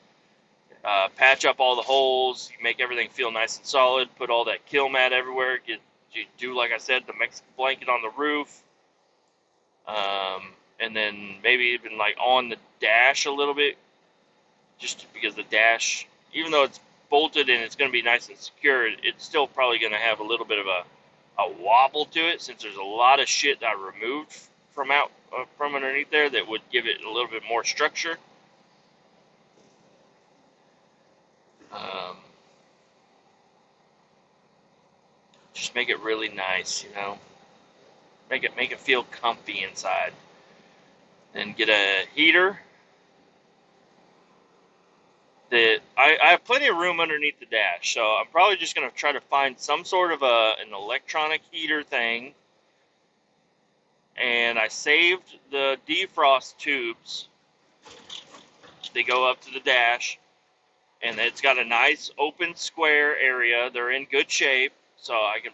patch up all the holes, you make everything feel nice and solid, put all that kill mat everywhere, you do, like I said, the Mexican blanket on the roof, and then maybe even like on the dash a little bit, just because the dash, even though it's bolted and it's going to be nice and secure, it's still probably going to have a little bit of a wobble to it, since there's a lot of shit that I removed from underneath there that would give it a little bit more structure. Just make it really nice, you know. Make it feel comfy inside. And get a heater. That I have plenty of room underneath the dash, so I'm probably just going to try to find some sort of an electronic heater thing. And I saved the defrost tubes. They go up to the dash, and it's got a nice open square area. They're in good shape, so I can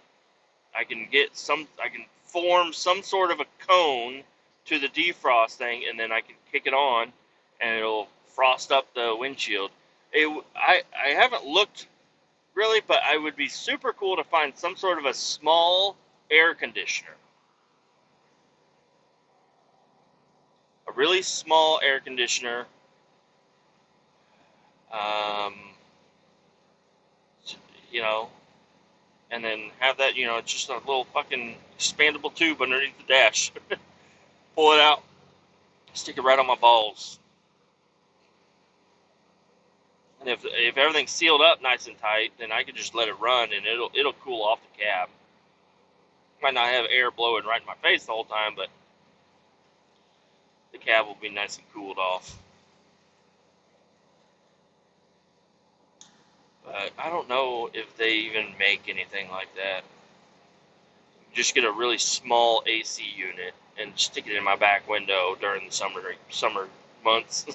form some sort of a cone to the defrost thing, and then I can kick it on, and it'll frost up the windshield. I haven't looked really, but I would be super cool to find some sort of a small air conditioner. A really small air conditioner. You know, and then have that, you know, just a little fucking expandable tube underneath the dash. Pull it out, stick it right on my balls. And if everything's sealed up nice and tight, then I can just let it run, and it'll cool off the cab. Might not have air blowing right in my face the whole time, but the cab will be nice and cooled off. But I don't know if they even make anything like that. Just get a really small AC unit and stick it in my back window during the summer months.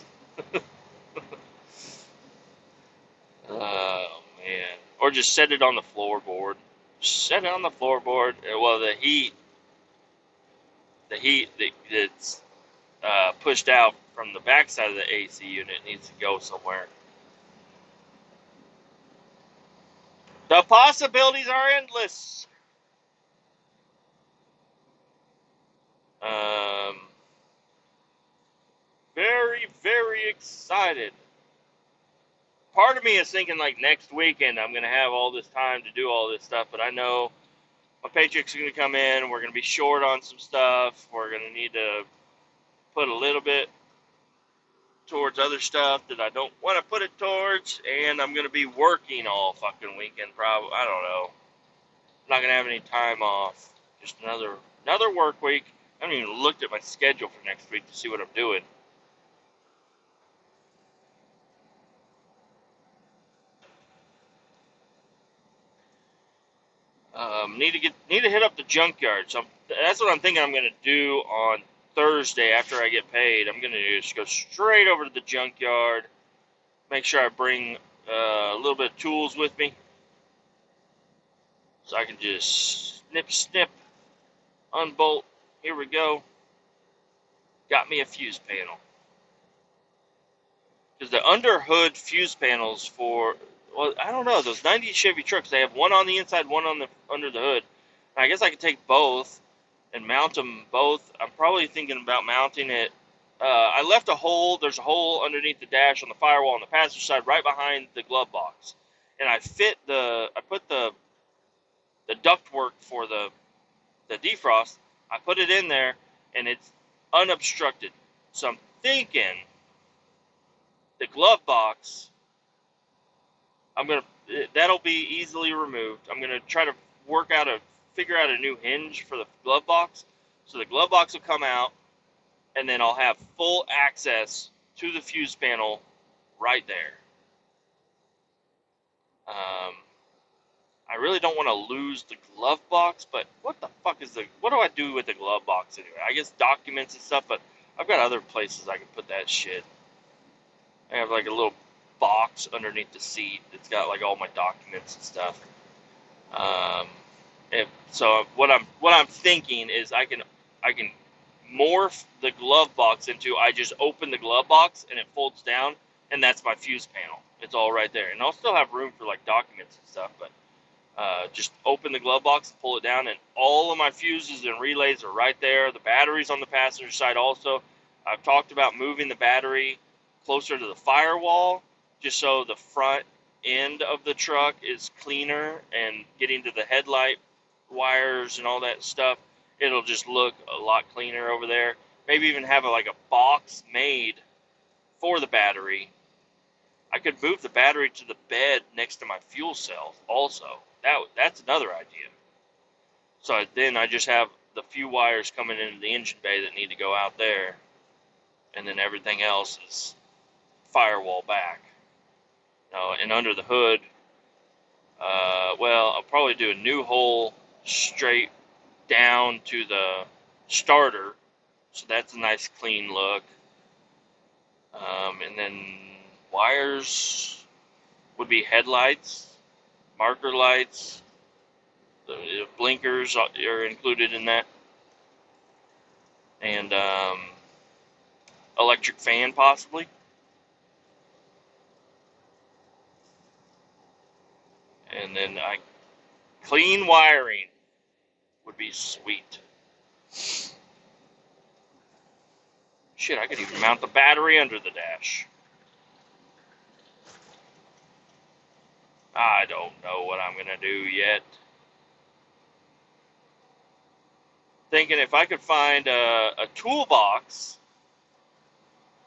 Oh man! Or just set it on the floorboard. Set it on the floorboard. Well, that's pushed out from the backside of the AC unit needs to go somewhere. The possibilities are endless. Um, very, very excited. Part of me is thinking like next weekend I'm gonna have all this time to do all this stuff, but I know my paycheck's gonna come in. We're gonna be short on some stuff. We're gonna need to put a little bit towards other stuff that I don't want to put it towards, and I'm gonna be working all fucking weekend. Probably, I don't know. I'm not gonna have any time off. Just another work week. I haven't even looked at my schedule for next week to see what I'm doing. Need to hit up the junkyard. So that's what I'm thinking. I'm gonna do on Thursday after I get paid. I'm gonna just go straight over to the junkyard. Make sure I bring a little bit of tools with me, so I can just snip, unbolt. Here we go. Got me a fuse panel. Because the under hood fuse panels for, well, I don't know, those 90 Chevy trucks, they have one on the inside, one on the under the hood. And I guess I could take both and mount them both. I'm probably thinking about mounting it. I left a hole. There's a hole underneath the dash on the firewall on the passenger side, right behind the glove box. And I put the ductwork for the defrost. I put it in there, and it's unobstructed. So I'm thinking the glove box, that'll be easily removed. I'm gonna try to figure out a new hinge for the glove box, so the glove box will come out, and then I'll have full access to the fuse panel right there. I really don't want to lose the glove box, but what do I do with the glove box anyway? I guess documents and stuff, but I've got other places I can put that shit. I have like a little box underneath the seat that's got like all my documents and stuff. So what I'm thinking is I can morph the glove box into, I just open the glove box and it folds down, and that's my fuse panel. It's all right there, and I'll still have room for like documents and stuff, but just open the glove box and pull it down, and all of my fuses and relays are right there. The battery's on the passenger side also. I've talked about moving the battery closer to the firewall, just so the front end of the truck is cleaner, and getting to the headlight wires and all that stuff, it'll just look a lot cleaner over there. Maybe even have like a box made for the battery. I could move the battery to the bed next to my fuel cell also. That's another idea. So then I just have the few wires coming into the engine bay that need to go out there, and then everything else is firewall back. And under the hood, I'll probably do a new hole straight down to the starter, so that's a nice clean look. And then wires would be headlights, marker lights, the blinkers are included in that, and electric fan possibly. And then clean wiring would be sweet. Shit, I could even mount the battery under the dash. I don't know what I'm gonna do yet. Thinking if I could find a toolbox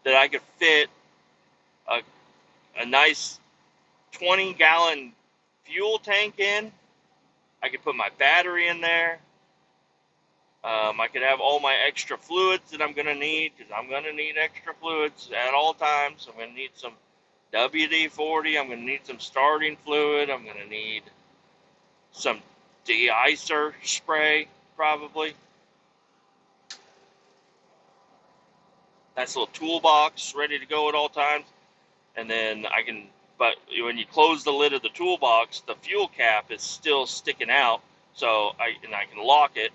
that I could fit a nice 20-gallon fuel tank in, I could put my battery in there. I could have all my extra fluids that I'm going to need, because I'm going to need extra fluids at all times. I'm going to need some WD-40. I'm going to need some starting fluid. I'm going to need some de-icer spray, probably. Nice little toolbox ready to go at all times. And then but when you close the lid of the toolbox, the fuel cap is still sticking out. So I can lock it.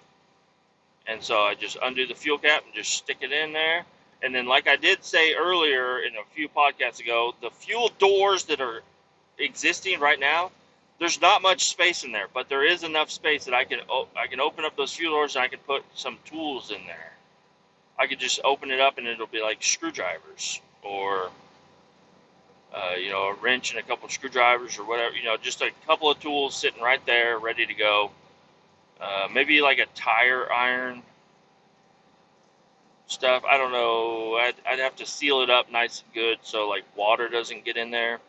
And so I just undo the fuel cap and just stick it in there. And then, like I did say earlier in a few podcasts ago, the fuel doors that are existing right now, there's not much space in there, but there is enough space that I can open up those fuel doors and I can put some tools in there. I could just open it up and it'll be like screwdrivers or a wrench and a couple of screwdrivers or whatever, just a couple of tools sitting right there ready to go. Maybe like a tire iron stuff. I don't know. I'd have to seal it up nice and good so like water doesn't get in there,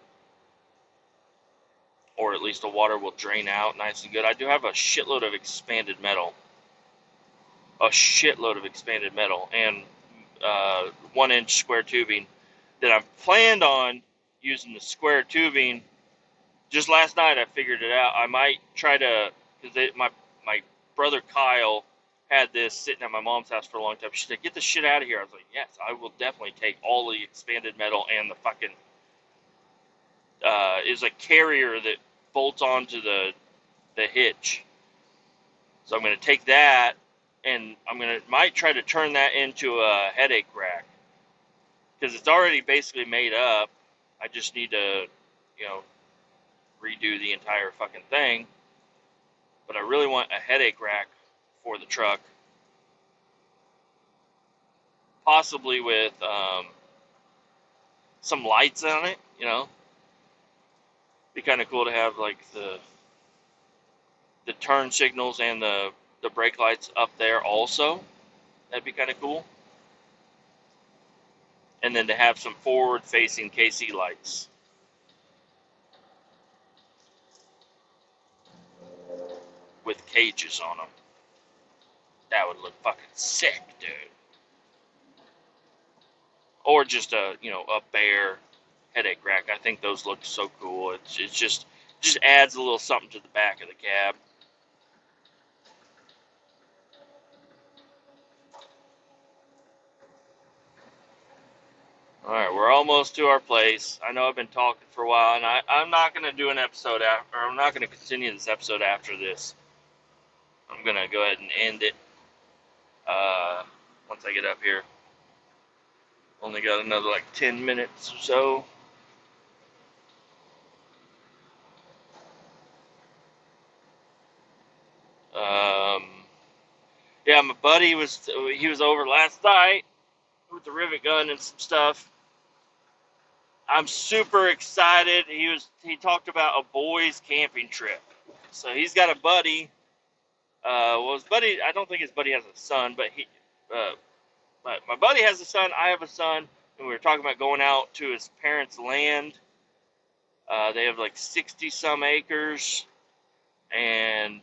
or at least the water will drain out nice and good. I do have a shitload of expanded metal, and 1-inch square tubing that I've planned on using the square tubing. Just last night I figured it out. I might try to, because my brother Kyle had this sitting at my mom's house for a long time. She said, "Get the shit out of here." I was like, "Yes, I will definitely take all the expanded metal and the fucking is a carrier that bolts onto the hitch." So I'm going to take that and might try to turn that into a headache rack, because it's already basically made up. I just need to, redo the entire fucking thing. But I really want a headache rack for the truck, possibly with some lights on it. Be kind of cool to have like the turn signals and the brake lights up there also. That'd be kind of cool. And then to have some forward-facing KC lights. With cages on them. That would look fucking sick, dude. Or just a bare headache rack. I think those look so cool. It just adds a little something to the back of the cab. Alright, we're almost to our place. I know I've been talking for a while, and I'm not going to do an episode after, or I'm not going to continue this episode after this. I'm going to go ahead and end it once I get up here. Only got another like 10 minutes or so. Yeah, my buddy was over last night with the rivet gun and some stuff. I'm super excited. He talked about a boys camping trip. So he's got a buddy. His buddy, I don't think his buddy has a son, but my buddy has a son. I have a son, and we were talking about going out to his parents' land. They have like 60 some acres, and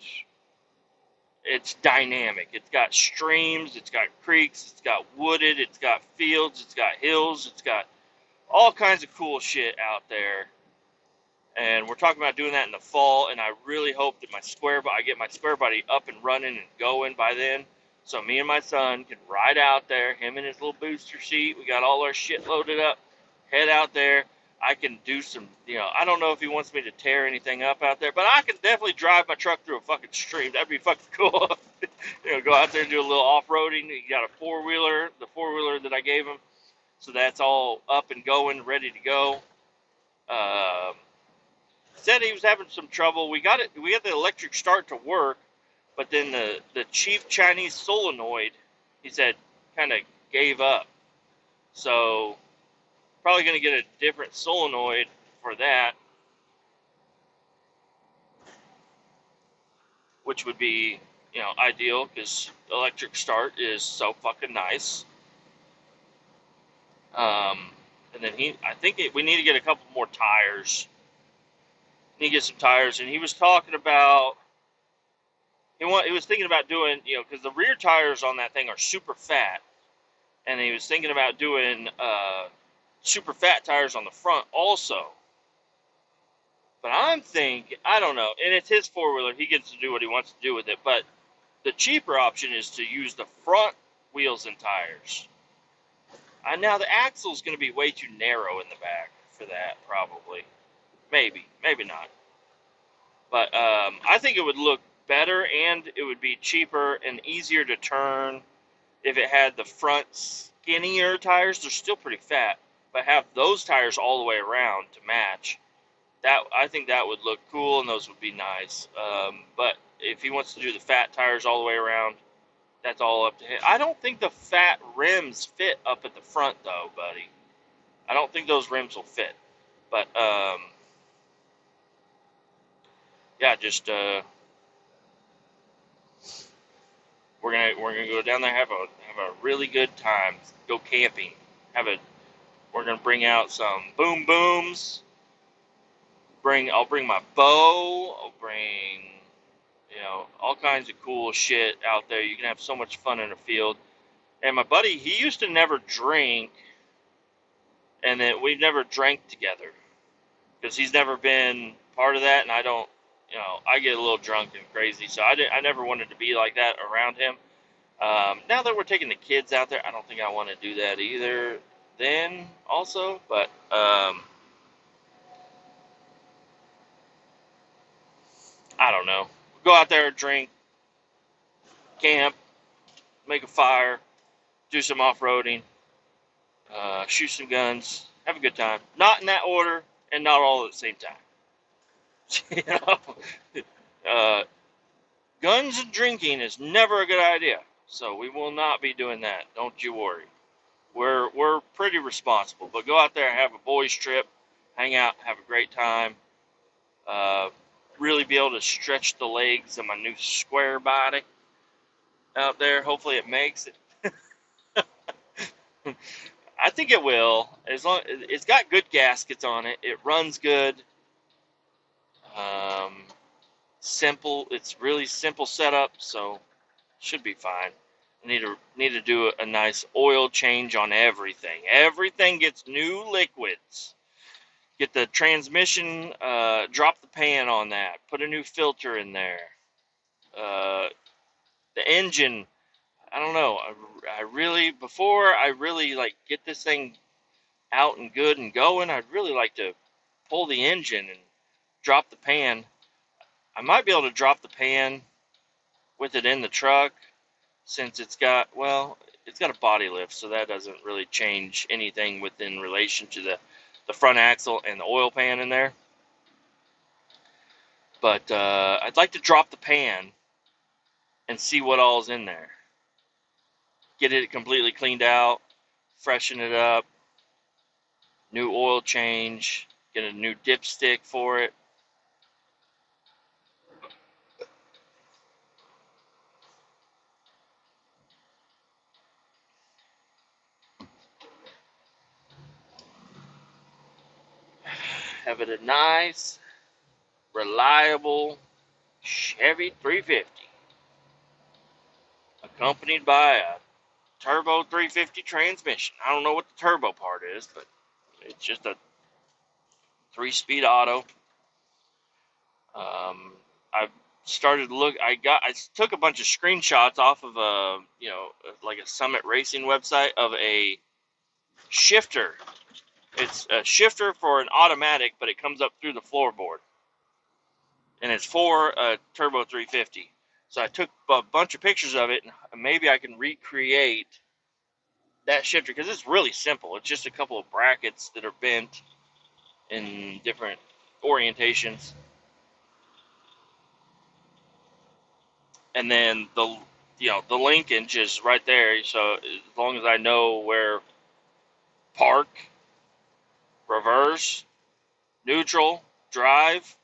it's dynamic. It's got streams, it's got creeks, it's got wooded, it's got fields, it's got hills, it's got all kinds of cool shit out there. And we're talking about doing that in the fall, and I really hope that I get my square body up and running and going by then. So me and my son can ride out there, him in his little booster seat. We got all our shit loaded up, head out there. I can do some, I don't know if he wants me to tear anything up out there, but I can definitely drive my truck through a fucking stream. That'd be fucking cool. Go out there and do a little off-roading. He got a four-wheeler, the four-wheeler that I gave him. So that's all up and going, ready to go. Said he was having some trouble. We got the electric start to work, but then the cheap Chinese solenoid, he said, kind of gave up. So probably going to get a different solenoid for that, which would be, ideal, because electric start is so fucking nice. And then I think we need to get a couple more tires. Need to get some tires, and he was talking about, he was thinking about doing, because the rear tires on that thing are super fat, and he was thinking about doing super fat tires on the front also. But I'm thinking, I don't know, and it's his four-wheeler, he gets to do what he wants to do with it, but the cheaper option is to use the front wheels and tires. Now the axle's going to be way too narrow in the back for that, probably. Maybe not. But I think it would look better, and it would be cheaper and easier to turn if it had the front skinnier tires. They're still pretty fat, but have those tires all the way around to match. That, I think that would look cool, and those would be nice. But if he wants to do the fat tires all the way around, that's all up to him. I don't think the fat rims fit up at the front, though, buddy. I don't think those rims will fit. But yeah, just we're gonna go down there, have a really good time, go camping, we're gonna bring out some boom booms. I'll bring my bow. I'll bring all kinds of cool shit out there. You can have so much fun in the field. And my buddy, he used to never drink, and then we've never drank together because he's never been part of that, and I don't. I get a little drunk and crazy, so I never wanted to be like that around him. Now that we're taking the kids out there, I don't think I want to do that either. Then also, but I don't know. Go out there, drink, camp, make a fire, do some off-roading, shoot some guns, have a good time. Not in that order, and not all at the same time. Guns and drinking is never a good idea. So we will not be doing that. Don't you worry. We're pretty responsible. But go out there and have a boys trip, hang out, have a great time. Really be able to stretch the legs of my new square body out there. Hopefully it makes it. I think it will. As long it's got good gaskets on it. It runs good. Simple. It's really simple setup, so should be fine. Need to do a nice oil change on everything. Everything gets new liquids. Get the transmission, drop the pan on that. Put a new filter in there. The engine, I don't know. Before I really like get this thing out and good and going, I'd really like to pull the engine and drop the pan. I might be able to drop the pan with it in the truck, since it's got a body lift, so that doesn't really change anything within relation to the front axle and the oil pan in there. But I'd like to drop the pan and see what all's in there. Get it completely cleaned out, freshen it up, new oil change, get a new dipstick for it. Have it a nice, reliable Chevy 350, accompanied by a turbo 350 transmission. I don't know what the turbo part is, but it's just a 3-speed auto. I started to look. I took a bunch of screenshots off of like a Summit Racing website of a shifter. It's a shifter for an automatic, but it comes up through the floorboard, and it's for a turbo 350. So I took a bunch of pictures of it, and maybe I can recreate that shifter, because it's really simple. It's just a couple of brackets that are bent in different orientations, and then the linkage is right there. So as long as I know where park, reverse, neutral, drive,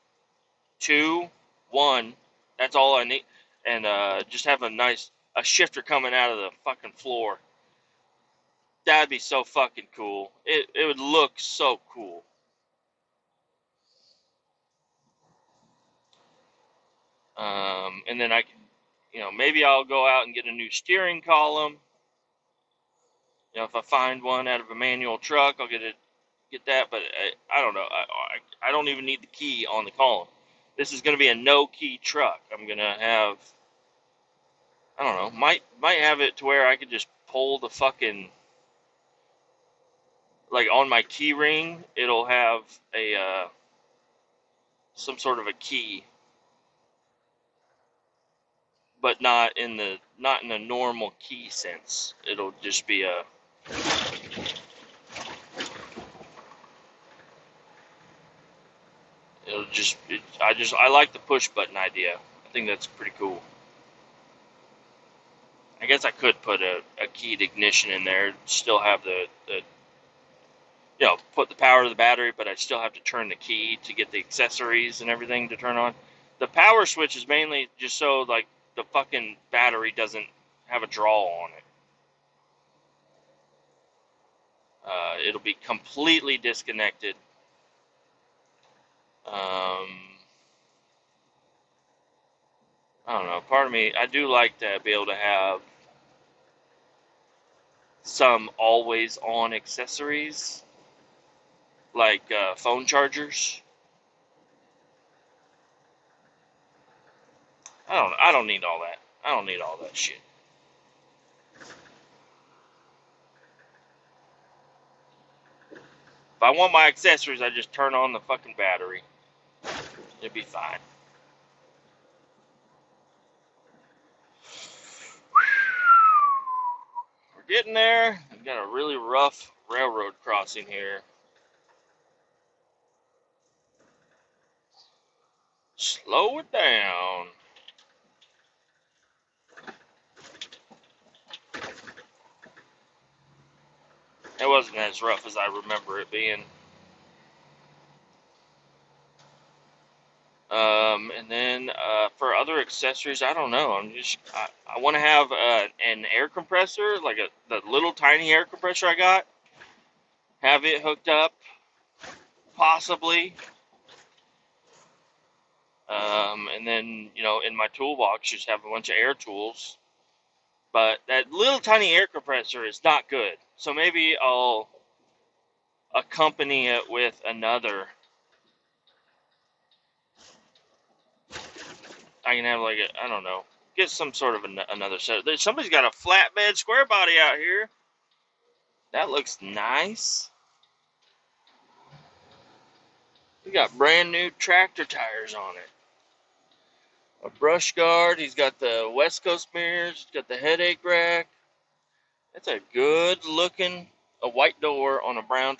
2, 1, that's all I need. And just have a shifter coming out of the fucking floor. That'd be so fucking cool. It would look so cool. And then I can, maybe I'll go out and get a new steering column. If I find one out of a manual truck, I'll get that. But I don't know. I don't even need the key on the column. This is going to be a no-key truck. I'm going to have, I don't know, might have it to where I could just pull the fucking like on my key ring, it'll have a some sort of a key, but not in the normal key sense. It'll just be a I like the push button idea. I think that's pretty cool. I guess I could put a keyed ignition in there, still have the put the power to the battery, but I still have to turn the key to get the accessories and everything to turn on. The power switch is mainly just so like the fucking battery doesn't have a draw on it. It'll be completely disconnected. I don't know. Part of me, I do like to be able to have some always on accessories, like phone chargers. I don't need all that. I don't need all that shit. If I want my accessories, I just turn on the fucking battery. It'd be fine. We're getting there. We've got a really rough railroad crossing here. Slow it down. It wasn't as rough as I remember it being. And then for other accessories, I don't know. I want to have an air compressor, like the little tiny air compressor I got. Have it hooked up, possibly. And then in my toolbox, just have a bunch of air tools. But that little tiny air compressor is not good. So maybe I'll accompany it with another. I can have like I don't know, get some sort of another set. Somebody's got a flatbed square body out here. That looks nice. We got brand new tractor tires on it. A brush guard. He's got the West Coast mirrors. He's got the headache rack. That's a good looking, a white door on a brown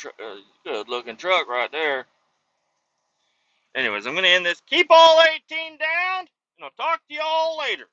good looking truck right there. Anyways, I'm going to end this. Keep all 18 down, and I'll talk to y'all later.